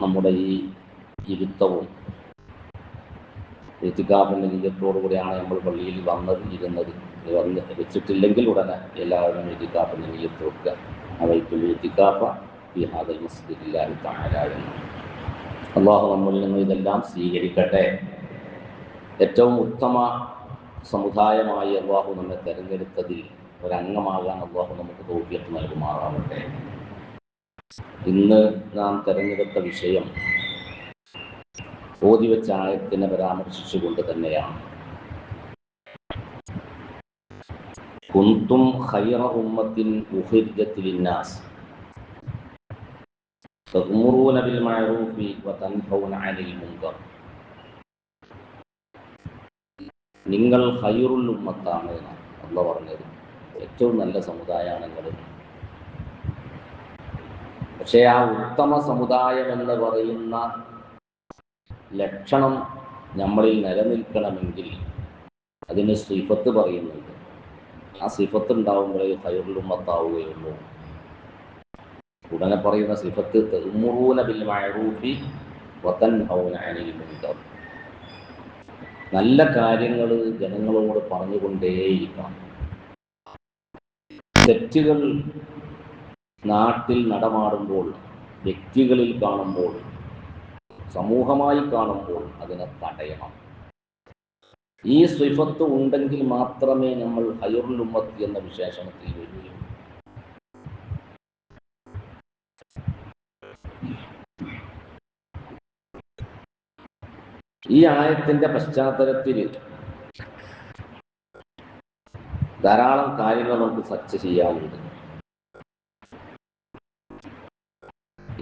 നമ്മുടെ ഈ ഇരുത്തവും ഇത്തിക്കാഫിൻ്റെ നീയത്തോടുകൂടിയാണ് നമ്മൾ പള്ളിയിൽ ഇരുന്നത്. വെച്ചിട്ടില്ലെങ്കിൽ ഉടനെ എല്ലാവരും ഇത്തിക്കാഫിൻ്റെ നീയത്ത് വെക്കുക. അവയ്ക്കുള്ള ഇത്തിക്കാഫ ഈ ഹാദൽ മസ്ജിദില്ലാഹി തആല എന്ന്. അള്ളാഹു നമ്മളിൽ നിന്ന് ഇതെല്ലാം സ്വീകരിക്കട്ടെ. ഏറ്റവും ഉത്തമ സമുദായമായി അള്ളാഹു നമ്മെ തിരഞ്ഞെടുത്തതിൽ ഒരംഗമാകാൻ അള്ളാഹു നമുക്ക് തൗഫീഖ് നൽകുമാറാവട്ടെ. ഇന്ന് നാം തിരഞ്ഞെടുത്ത വിഷയം ഓതിവെച്ച ആയത്തിനെ പരാമർശിച്ചുകൊണ്ട് തന്നെയാണ്. കുന്തും ഖൈറ ഉമ്മത്തിൻ ഉഖ്രിജത് ലിന്നാസ് തഅ്മുറൂന ബിൽ മഅറൂഫി വതൻഹൗന അനിൽ മുൻകർ. നിങ്ങൾ ഖൈറുൽ ഉമ്മത്താണ് അല്ലാഹു പറഞ്ഞത്. ഏറ്റവും നല്ല സമുദായമാണ് നിങ്ങൾ. പക്ഷേ ആ ഉത്തമ സമുദായം എന്ന് പറയുന്ന ലക്ഷണം നമ്മളിൽ നിലനിൽക്കണമെങ്കിൽ അതിന് സിഫത്ത് പറയുന്നുണ്ട്. ആ സിഫത്ത് ഉണ്ടാവുമ്പോഴേ ഖൈറുൽ ഉമ്മത്താവുകയുള്ളൂ. ഉടനെ പറയുന്ന സിഫത്ത് തഅ്മുറൂന ബിൽ മഅറൂഫി വതൻഹൗന അനിൽ മുൻകർ. നല്ല കാര്യങ്ങൾ ജനങ്ങളോട് പറഞ്ഞുകൊണ്ടേയിരിക്കണം. തെറ്റുകൾ നാട്ടിൽ നടമാടുമ്പോൾ, വ്യക്തികളിൽ കാണുമ്പോൾ, സമൂഹമായി കാണുമ്പോൾ അതിനെ തടയണം. ഈ സിഫത്ത് ഉണ്ടെങ്കിൽ മാത്രമേ നമ്മൾ ഖൈറുൽ ഉമ്മത്ത് എന്ന വിശേഷണത്തിൽ വരികയുള്ളൂ. ഈ ആയത്തിന്റെ പശ്ചാത്തലത്തിൽ ധാരാളം കാര്യങ്ങൾ നമുക്ക് ചർച്ച ചെയ്യാറുണ്ട്.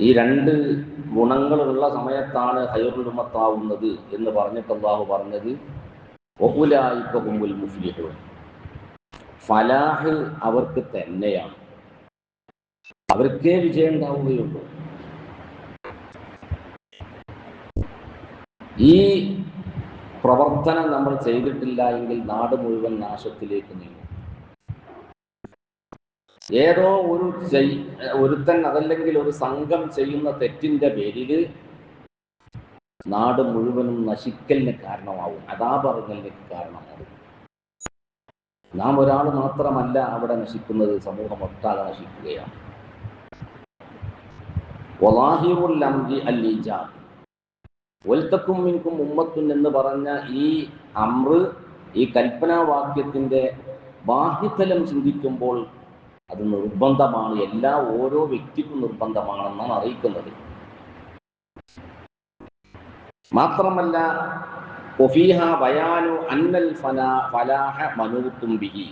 ഈ രണ്ട് ഗുണങ്ങളുള്ള സമയത്താണ് ഖൈറുൽ ഉമ്മത്താവുന്നത് എന്ന് പറഞ്ഞിട്ട് അല്ലാഹു പറഞ്ഞത് വഉലൈക ഹുമുൽ മുഫ്ലിഹൂൻ. ഫലാഹ് അവർക്ക് തന്നെയാണ്, അവർക്കേ വിജയം ഉണ്ടാവുകയുള്ളൂ. ഈ പ്രവർത്തനം നമ്മൾ ചെയ്തിട്ടില്ല എങ്കിൽ നാട് മുഴുവൻ നാശത്തിലേക്ക് നീങ്ങും. ഏതോ ഒരുത്തൻ അതല്ലെങ്കിൽ ഒരു സംഘം ചെയ്യുന്ന തെറ്റിന്റെ പേരിൽ നാട് മുഴുവനും നശിക്കലിന് കാരണമാവും, അദാബിന് കാരണമാവും. നാം ഒരാൾ മാത്രമല്ല അവിടെ നശിക്കുന്നത്, സമൂഹം ഒട്ടാകെ നശിക്കുകയാണ്. വലാഹിറുൽ അംരി അൽ ഈജാബ് വൽതകും മിൻകും ഉമ്മത്തുൻ എന്ന് പറഞ്ഞ ഈ അംറ്, ഈ കൽപ്പനാവാക്യത്തിന്റെ ബാഹ്യതലം ചിന്തിക്കുമ്പോൾ അത് നിർബന്ധമാണ്. ഓരോ വ്യക്തിക്കും നിർബന്ധമാണെന്നാണ് അറിയിക്കുന്നത്. മാത്രമല്ല വഫീഹ ബയാനു അന്നൽ ഫലാഹ മനൂത്തും ബിഹി.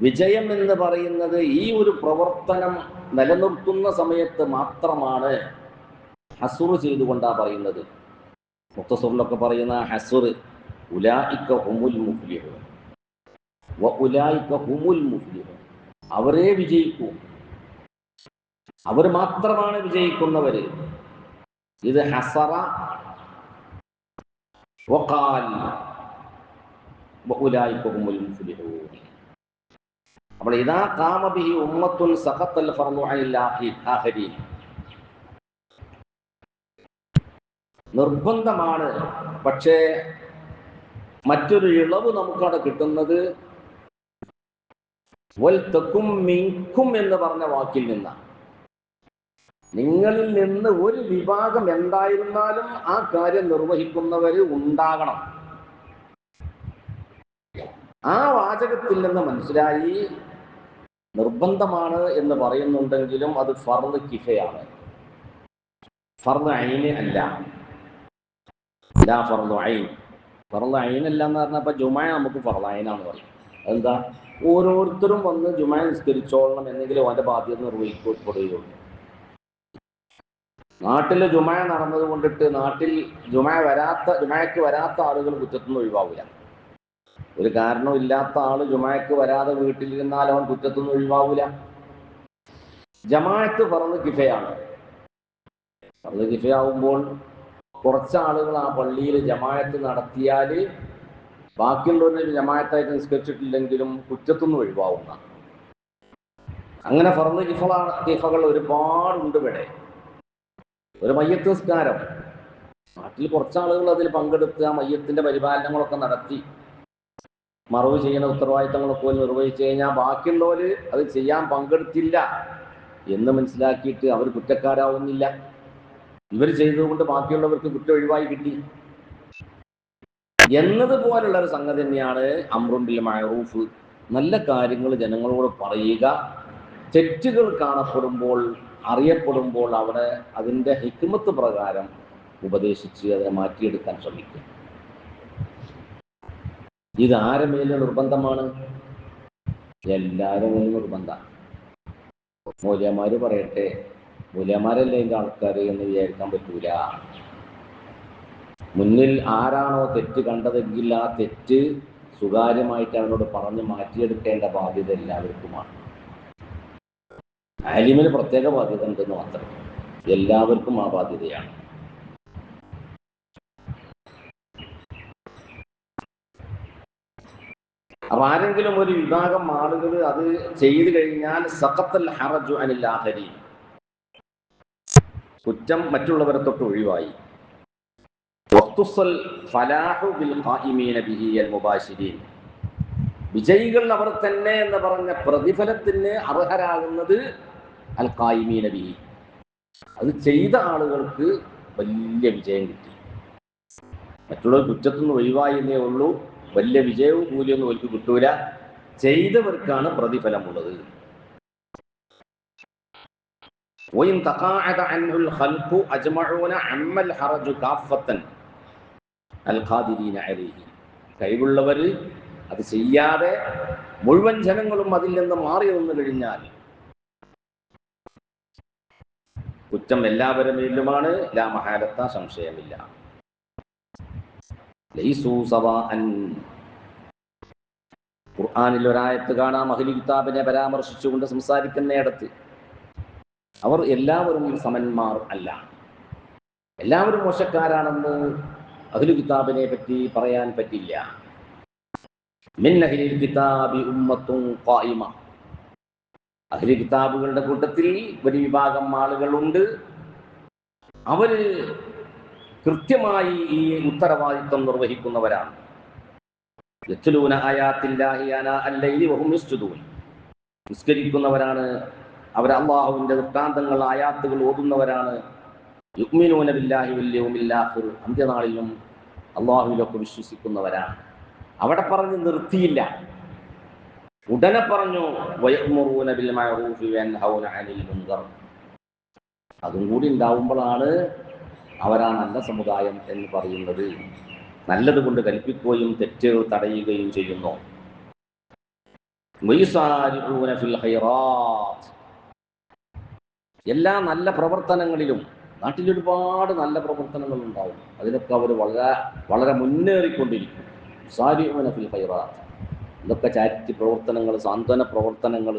വിജയം എന്ന് പറയുന്നത് ഈ ഒരു പ്രവർത്തനം നിലനിർത്തുന്ന സമയത്ത് മാത്രമാണ്. ഹസുർ ചെയ്തുകൊണ്ടാ പറയുന്നത്. മുഖ്തസറിലൊക്കെ പറയുന്ന ഹസുർ ഉലൈക ഹുമുൽ മുഫ്ലിഹൂൻ വഉലൈക ഹുമുൽ മുഫ്ലിഹൂൻ. അവരേ വിജയിക്കൂ, അവർ മാത്രമാണ് വിജയിക്കുന്നവര്. ഇത് ഹസറ വഖാൽ വഉലൈക ഹുമുൽ മുഫ്ലിഹൂൻ. അപ്പോൾ ഇദാ ഖാമ ബിഹി ഉമ്മത്തുൻ സഖത്തൽ ഫർളു അനിൽ ആഖിരീൻ. നിർബന്ധമാണ്, പക്ഷേ മറ്റൊരു ഇളവ് നമുക്കവിടെ കിട്ടുന്നത് വൽതകും മിൻകും എന്ന് പറഞ്ഞ വാക്കിൽ നിന്നാണ്. നിങ്ങളിൽ നിന്ന് ഒരു വിഭാഗം എന്തായിരുന്നാലും ആ കാര്യം നിർവഹിക്കുന്നവര് ഉണ്ടാകണം. ആ വാചകത്തിൽ നിന്ന് മനസ്സിലായി നിർബന്ധമാണ് എന്ന് പറയുന്നുണ്ടെങ്കിലും അത് ഫർള് കിഫയാണ്, ഫർള് ഐന് അല്ല. ഫർള് ഐൻ, ഫർള് ഐൻ അല്ല എന്ന് പറഞ്ഞപ്പോൾ ജുമഅ നമുക്ക് ഫർള് ഐനാന്ന് പറയും. അതെന്താ? ഓരോരുത്തരും വന്ന് ജുമഅ നിസ്കരിച്ചോളണം എന്നെങ്കിലും അവന്റെ ബാധ്യത നിർവഹിക്കപ്പെടുകയുള്ളൂ. നാട്ടിൽ ജുമഅ നടന്നത് കൊണ്ടിട്ട് നാട്ടിൽ ജുമഅക്ക് വരാത്ത ആളുകൾ കുറ്റത്തുനിന്ന് ഒഴിവാവില്ല. ഒരു കാരണവും ഇല്ലാത്ത ആള് ജുമഅക്ക് വരാതെ വീട്ടിലിരുന്നാൽ അവൻ കുറ്റത്തുനിന്ന് ഒഴിവാവില്ല. ജമാഅത്ത് ഫർള് കിഫയാണ്. ഫർള് കിഫയാവുമ്പോൾ കുറച്ച് ആളുകൾ ആ പള്ളിയിൽ ജമാഅത്ത് നടത്തിയാൽ ബാക്കിയുള്ളവരിൽ ജമാഅത്തായിട്ട് നിസ്കരിച്ചിട്ടില്ലെങ്കിലും കുറ്റത്തുനിന്ന് ഒഴിവാവുന്ന, അങ്ങനെ ഫർള് കിഫകൾ ഒരുപാടുണ്ട് ഇവിടെ. ഒരു മയ്യത്ത് നിസ്കാരം, നാട്ടിൽ കുറച്ചാളുകൾ അതിൽ പങ്കെടുത്ത് ആ മയ്യത്തിന്റെ പരിപാലനങ്ങളൊക്കെ നടത്തി മറവ് ചെയ്യുന്ന ഉത്തരവാദിത്തങ്ങളൊക്കെ പോലും നിർവഹിച്ചു കഴിഞ്ഞാൽ ബാക്കിയുള്ളവർ അത് ചെയ്യാൻ പങ്കെടുത്തില്ല എന്ന് മനസ്സിലാക്കിയിട്ട് അവർ കുറ്റക്കാരാവുന്നില്ല. ഇവർ ചെയ്തതുകൊണ്ട് ബാക്കിയുള്ളവർക്ക് കുറ്റം ഒഴിവായി കിട്ടി എന്നതുപോലുള്ള ഒരു സംഗതി തന്നെയാണ് അംറുൻ ബിൽ മഅറൂഫ്. നല്ല കാര്യങ്ങൾ ജനങ്ങളോട് പറയുക, തെറ്റുകൾ കാണപ്പെടുമ്പോൾ അറിയപ്പെടുമ്പോൾ അവിടെ അതിൻ്റെ ഹിക്മത്ത് പ്രകാരം ഉപദേശിച്ച് അതിനെ മാറ്റിയെടുക്കാൻ ശ്രമിക്കുക. ഇത് ആരെ മേലെ നിർബന്ധമാണ്? എല്ലാവരും മേലെ നിർബന്ധമാണ്. മൂല്യന്മാര് പറയട്ടെ, മൂല്യന്മാരല്ലേ എൻ്റെ ആൾക്കാർ എന്ന് വിചാരിക്കാൻ പറ്റൂല. മുന്നിൽ ആരാണോ തെറ്റ് കണ്ടതെങ്കിൽ ആ തെറ്റ് സ്വകാര്യമായിട്ട് അവനോട് പറഞ്ഞ് മാറ്റിയെടുക്കേണ്ട ബാധ്യത എല്ലാവർക്കുമാണ്. ആലിമിന് പ്രത്യേക ബാധ്യത ഉണ്ടെന്ന് മാത്രം, എല്ലാവർക്കും ആ ബാധ്യതയാണ്. അപ്പൊ ആരെങ്കിലും ഒരു വിഭാഗം ആളുകൾ അത് ചെയ്തു കഴിഞ്ഞാൽ സഖത്തൽ ഹറജു അനിൽ ആഖരീൻ, കുറ്റം മറ്റുള്ളവരെ തൊട്ട് ഒഴിവായി. വഖ്തുസൽ ഫലാഹു ബിൽ ഖായിമീന ബിഹി അൽ മുബാശിരീൻ, വിജയികൾ അവർ തന്നെ എന്ന് പറഞ്ഞ പ്രതിഫലത്തിന് അർഹരാകുന്നത് അൽ ഖായിമീന ബിഹി, അത് ചെയ്ത ആളുകൾക്ക് വലിയ വിജയം കിട്ടി. മറ്റുള്ളവർ കുറ്റത്തുനിന്ന് ഒഴിവായി എന്നേ ഉള്ളൂ, വലിയ വിജയവും കൂലിയൊന്നും അവർക്ക് കിട്ടൂല. ചെയ്തവർക്കാണ് പ്രതിഫലമുള്ളത്. കഴിവുള്ളവർ അത് ചെയ്യാതെ മുഴുവൻ ജനങ്ങളും അതിൽ നിന്ന് മാറി വന്നു കഴിഞ്ഞാൽ കുറ്റം എല്ലാവരുടെ മേലുമാണ്. ലാ മഹാലത്ത, സംശയമില്ല. ഖുർആനിൽ ഒരായത്ത് കാണാം, അഹ്ലു കിതാബിനെ പരാമർശിച്ചുകൊണ്ട് സംസാരിക്കുന്നിടത്ത് അവർ എല്ലാവരും സമന്മാർ അല്ല, എല്ലാവരും മോശക്കാരാണെന്ന് അഹ്ലു കിതാബിനെ പറ്റി പറയാൻ പറ്റില്ല. മിൻ അഹ്ലിൽ കിതാബി ഉമ്മത്തുൻ ഖായിമ, അഹ്ലു കിതാബുകളുടെ കൂട്ടത്തിൽ ഒരു വിഭാഗം ആളുകളുണ്ട്, അവര് കൃത്യമായി ഈ ഉത്തരവാദിത്വം നിർവഹിക്കുന്നവരാണ്. യത്ലൂന ആയാത്തില്ലാഹി അനാഅൽ ലൈലി വഹും യസ്ജുദൂൻ, നിസ്കരിക്കുന്നവരാണ് അവർ, അല്ലാഹുവിന്റെ വൃത്താന്തങ്ങൾ ആയാത്തുകൾ ഓതുന്നവരാണ്. യുഅ്മിനൂന ബില്ലാഹി വൽ യൗമിൽ ആഖിർ, അന്ത്യനാളിലും അല്ലാഹുവിലൊക്കെ വിശ്വസിക്കുന്നവരാണ്. അവിടെ പറഞ്ഞ് നിർത്തിയില്ല, ഉടനെ പറഞ്ഞു വയഅ്മുറൂന ബിൽ മഅറൂഫി വയൻഹൗന അനിൽ മുൻകർ. അതും കൂടി ഉണ്ടാവുമ്പോഴാണ് അവരാ നല്ല സമുദായം എന്ന് പറയുന്നത്. നല്ലത് കൊണ്ട് കൽപ്പിക്കുകയും തെറ്റുകൾ തടയുകയും ചെയ്യുന്നു. എല്ലാ നല്ല പ്രവർത്തനങ്ങളിലും, നാട്ടിൽ ഒരുപാട് നല്ല പ്രവർത്തനങ്ങൾ ഉണ്ടാവും, അതിലൊക്കെ അവർ വളരെ വളരെ മുന്നേറിക്കൊണ്ടിരിക്കും. സാരിഊന ഫിൽ ഖൈറാത്ത്, ഇതൊക്കെ ചാരിറ്റി പ്രവർത്തനങ്ങൾ, സാന്ത്വന പ്രവർത്തനങ്ങൾ,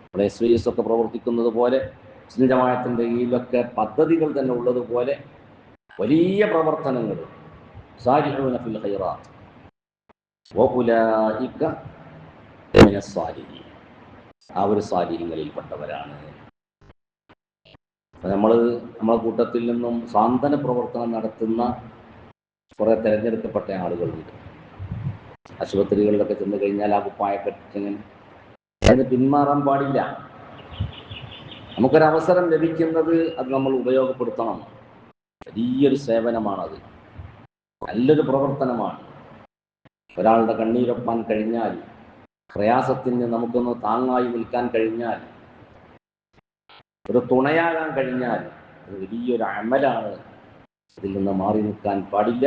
നമ്മുടെ SYS ഒക്കെ പ്രവർത്തിക്കുന്നത് പോലെ, മുസ്ലിം ജമാഅത്തിന്റെ കീഴിലൊക്കെ പദ്ധതികൾ തന്നെ ഉള്ളതുപോലെ വലിയ പ്രവർത്തനങ്ങൾ. സാരിഊന ഫിൽ ഖൈറാത്ത് വഉലൈക മിനസ് സാലിഹീൻ, ആ ഒരു സാലിഹീങ്ങളിൽപ്പെട്ടവരാണ്. നമ്മളെ കൂട്ടത്തിൽ നിന്നും സാന്ത്വന പ്രവർത്തനം നടത്തുന്ന കുറെ തിരഞ്ഞെടുക്കപ്പെട്ട ആളുകളുണ്ട്. ആശുപത്രികളിലൊക്കെ ചെന്ന് കഴിഞ്ഞാൽ ആ കുപ്പായക്കെട്ടിങ്ങനെ അതിന് പിന്മാറാൻ പാടില്ല. നമുക്കൊരവസരം ലഭിക്കുന്നത് അത് നമ്മൾ ഉപയോഗപ്പെടുത്തണം. വലിയൊരു സേവനമാണത്, നല്ലൊരു പ്രവർത്തനമാണ്. ഒരാളുടെ കണ്ണീരൊപ്പാൻ കഴിഞ്ഞാൽ, പ്രയാസത്തിന് നമുക്കൊന്ന് താങ്ങായി നിൽക്കാൻ കഴിഞ്ഞാൽ, ഒരു തുണയാകാൻ കഴിഞ്ഞാൽ അത് വലിയൊരു അമലാണ്. അതിൽ നിന്ന് മാറി നിൽക്കാൻ പാടില്ല,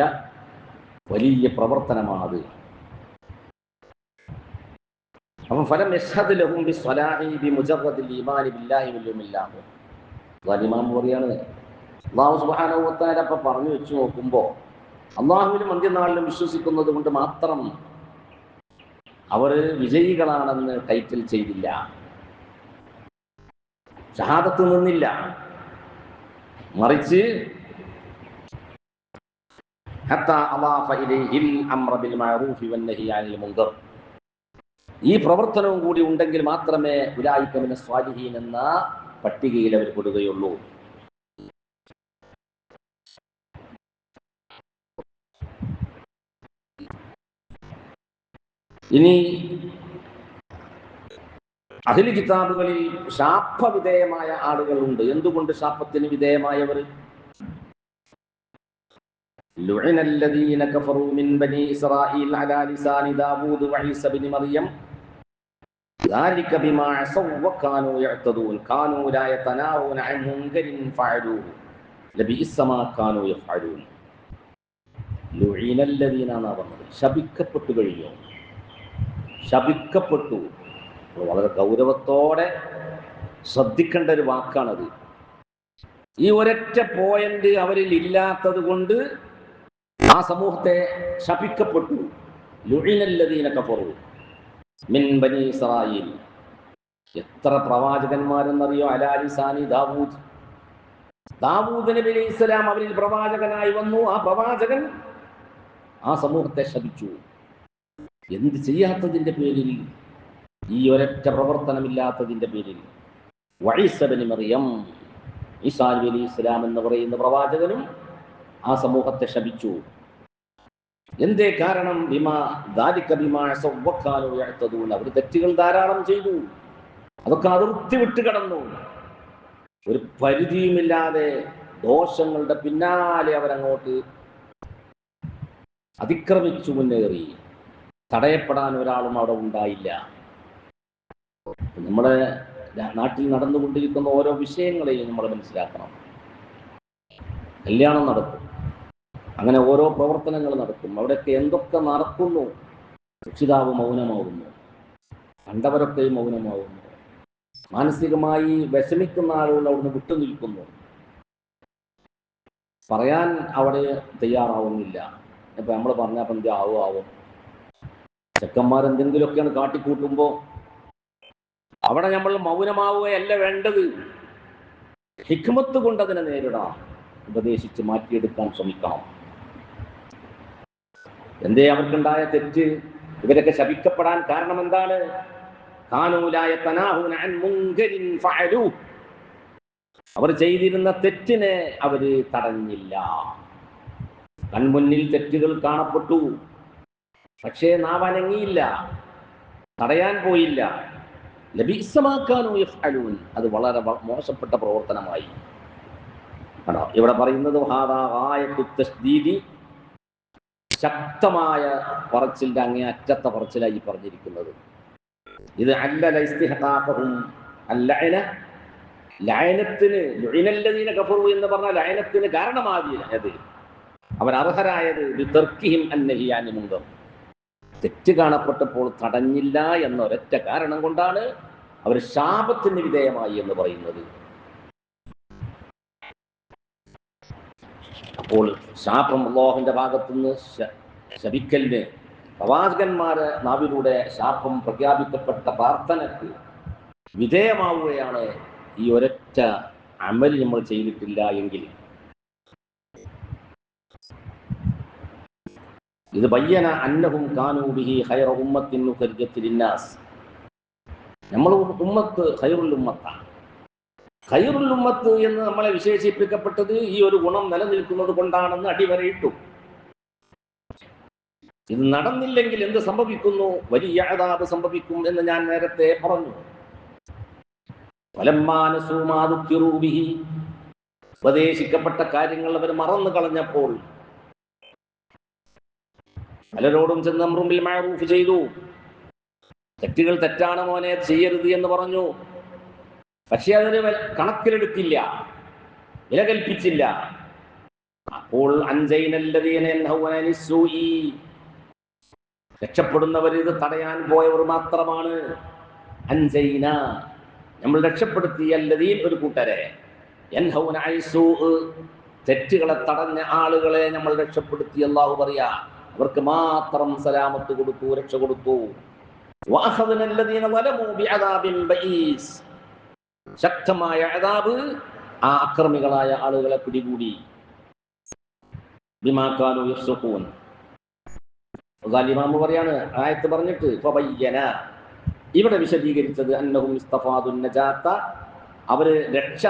വലിയ പ്രവർത്തനമാണത്. അപ്പം ഫലം യശ്ഹദ് ലഹും ബിസ്സലാഹി ബിമുജറദിൽ ഈമാനി ബില്ലാഹി വൽ യൗമിൽ ആഖിർ. ഇമാം പറയാണ്, അല്ലാഹു സുബ്ഹാനഹു വ തആല ഇപ്പൊ പറഞ്ഞു വെച്ച് നോക്കുമ്പോൾ അല്ലാഹുവിലും അന്ത്യനാളിലും വിശ്വസിക്കുന്നത് കൊണ്ട് മാത്രം അവർ വിജയികളാണെന്ന് ടൈറ്റിൽ ചെയ്തില്ല, ഷഹാദത്ത് നിന്നില്ല. മറിച്ച് ഹത്താ അളാഫ ഇലൈഹിൽ അംറ ബിൽ മഅറൂഫി വന്നഹി അനിൽ മുൻകർ, ഈ പ്രവർത്തനവും കൂടി ഉണ്ടെങ്കിൽ മാത്രമേ ഉലൈക മിനസ് സ്വാലിഹീൻ എന്ന പട്ടികയിൽ അവർ പെടുകയുള്ളൂ. ഇനി അഹ്ലു കിതാബുകളിൽ ശാപവിധേയമായ ആളുകളുണ്ട്. എന്തുകൊണ്ട് ശാപത്തിന് വിധേയമായവർ? لعن الذين كفروا من بني إسرائيل على لسان داوود وعيسى بن مريم ذلك بما عصوا وكانوا يعتدون كانوا لا يتناهون عن منكر فعلوه لبئس ما كانوا يفعلون. لعن الذين ശപിക്കപ്പെട്ടു കഴിഞ്ഞു, ശപിക്കപ്പെട്ടു. വളരെ ഗൗരവത്തോടെ ശ്രദ്ധിക്കേണ്ട ഒരു വാക്കാണത്. ഈ ഒരൊറ്റ പോയിന്റ് അവരിൽ ഇല്ലാത്തത് കൊണ്ട് ആ സമൂഹത്തെ ശപിക്കപ്പെട്ടു. ലുഇനല്ലദീന കഫറു മിൻ ബനി ഇസ്രായീൽ. എത്ര പ്രവാചകന്മാരെന്നറിയോ? അലാ ലിസാനി ദാവൂദ്. ദാവൂദ് നബി അലൈഹി സ്വലാം അവരിൽ പ്രവാചകനായി വന്നു. ആ പ്രവാചകൻ ആ സമൂഹത്തെ ശപിച്ചു. എന്ത് ചെയ്യാത്തതിന്റെ പേരിൽ? ഈ ഒരൊറ്റ പ്രവർത്തനമില്ലാത്തതിന്റെ പേരിൽ. വഈസ ബിൻ മറിയം, ഈസാ നബി അലൈഹി സ്വലാം എന്ന് പറയുന്ന പ്രവാചകനും ആ സമൂഹത്തെ ശപിച്ചു. എന്തേ കാരണം? അവർ തെറ്റുകൾ ധാരാളം ചെയ്തു, അതൊക്കെ അതിർത്തി വിട്ട് കടന്നു. ഒരു പരിധിയുമില്ലാതെ ദോഷങ്ങളുടെ പിന്നാലെ അവരങ്ങോട്ട് അതിക്രമിച്ചു മുന്നേറി. തടയപ്പെടാൻ ഒരാളും അവിടെ ഉണ്ടായില്ല. നമ്മുടെ നാട്ടിൽ നടന്നുകൊണ്ടിരിക്കുന്ന ഓരോ വിഷയങ്ങളെയും നമ്മൾ മനസ്സിലാക്കണം. കല്യാണം നടക്കും, അങ്ങനെ ഓരോ പ്രവർത്തനങ്ങൾ നടക്കും. അവിടെയൊക്കെ എന്തൊക്കെ നടക്കുന്നു? രക്ഷിതാവ് മൗനമാവുന്നു, കണ്ടവരൊക്കെ മൗനമാവുന്നു. മാനസികമായി വിഷമിക്കുന്ന ആളുകൾ അവിടുന്ന് വിട്ടുനിൽക്കുന്നു, പറയാൻ അവിടെ തയ്യാറാവുന്നില്ല. ഇപ്പൊ നമ്മൾ പറഞ്ഞാൽ എന്ത് ആവും? ചെക്കന്മാരെന്തെങ്കിലുമൊക്കെയാണ് കാട്ടിക്കൂട്ടുമ്പോൾ അവിടെ നമ്മൾ മൗനമാവുകയല്ല വേണ്ടത്. ഹിക്മത്ത് കൊണ്ട് അതിനെ നേരിടാം, ഉപദേശിച്ച് മാറ്റിയെടുക്കാൻ ശ്രമിക്കണം. എന്തേ അവർക്കുണ്ടായ തെറ്റ്? ഇവരൊക്കെ ശപിക്കപ്പെടാൻ കാരണം എന്താണ്? അവർ ചെയ്തിരുന്ന തെറ്റിനെ അവര് തടഞ്ഞില്ല. കൺമുന്നിൽ തെറ്റുകൾ കാണപ്പെട്ടു, പക്ഷേ നാം അനങ്ങിയില്ല, തടയാൻ പോയില്ല. അത് വളരെ മോശപ്പെട്ട പ്രവർത്തനമായി. ഇവിടെ പറയുന്നത് ശക്തമായ പറച്ചിലിന്റെ അങ്ങേയറ്റത്തെ പറച്ചിലായി പറഞ്ഞിരിക്കുന്നത്. ഇത് ലഅനത്തിന് ലുഇനല്ലദീന കഫറു എന്ന് പറഞ്ഞ ലഅനത്തിന് കാരണമാകിയത്, അവരർഹരായത് ബിതർക്കിഹിം അന്നഹിയാനി മുങ്കർ, തെറ്റ് കാണപ്പെട്ടപ്പോൾ തടഞ്ഞില്ല എന്ന ഒരൊറ്റ കാരണം കൊണ്ടാണ് അവർ ശാപത്തിന് വിധേയമായി എന്ന് പറയുന്നത്. അപ്പോൾ ശാപം അല്ലാഹുവിന്റെ ഭാഗത്തുനിന്ന് ശപിക്കലിന്, പ്രവാചകന്മാരെ നാവിലൂടെ ശാപം പ്രഖ്യാപിക്കപ്പെട്ട പ്രാർത്ഥനക്ക് വിധേയമാവുകയാണ് ഈ ഒരൊറ്റ അമൽ നമ്മൾ ചെയ്തിട്ടില്ല എങ്കിൽ. ഇത് ബയ്യന അന്നഹും കാനൂ ബിഹി ഖൈറ ഉമ്മത്തിൻ ഉഖരിജത് ലിന്നാസ്. നമ്മൾ ഉമ്മത്ത് ഖൈറുൽ ഉമ്മത്താണ്. ഖൈറുൽ ഉമ്മത്ത് എന്ന് നമ്മളെ വിശേഷിപ്പിക്കപ്പെട്ടത് ഈ ഒരു ഗുണം നിലനിൽക്കുന്നത് കൊണ്ടാണെന്ന് അടിവരയിട്ടു. ഇത് നടന്നില്ലെങ്കിൽ എന്ത് സംഭവിക്കുന്നു? വലിയ അദാബ് സംഭവിക്കും എന്ന് ഞാൻ നേരത്തെ പറഞ്ഞു. ഉപദേശിക്കപ്പെട്ട കാര്യങ്ങൾ അവർ മറന്നു കളഞ്ഞപ്പോൾ പലരോടും ചെന്ന് അംറും ബിൽ മഅറൂഫ് ചെയ്തു. തെറ്റുകൾ തെറ്റാണ് മോനെ, ചെയ്യരുത് എന്ന് പറഞ്ഞു. പക്ഷെ അതിന് കണക്കിലെടുത്തില്ല, വില കൽപ്പിച്ചില്ല. അപ്പോൾ രക്ഷപ്പെടുന്നവർ ഇത് തടയാൻ പോയവർ മാത്രമാണ്. അൻജൈന, നമ്മൾ രക്ഷപ്പെടുത്തിയ അല്ലദീൻ, ഒരു കൂട്ടരെ, തെറ്റുകളെ തടഞ്ഞ ആളുകളെ നമ്മൾ രക്ഷപ്പെടുത്തി. അല്ലാഹു പറയാ, അവർക്ക് മാത്രം സലാമത്ത് കൊടുത്തു, രക്ഷ കൊടുത്തു. ശക്തമായ അദാബ് ആ അക്രമികളായ ആളുകളെ പിടികൂടി. ബിമാ കാനൂ യഫ്സുഖൂൻ. ഇമാം പറയാണ്, ആയത്ത് പറഞ്ഞിട്ട് ഫബയ്യന, ഇവിടെ വിശദീകരിച്ചത് അന്നഹും ഇസ്തഫാദുൻ നജാത്ത, അവര് രക്ഷ,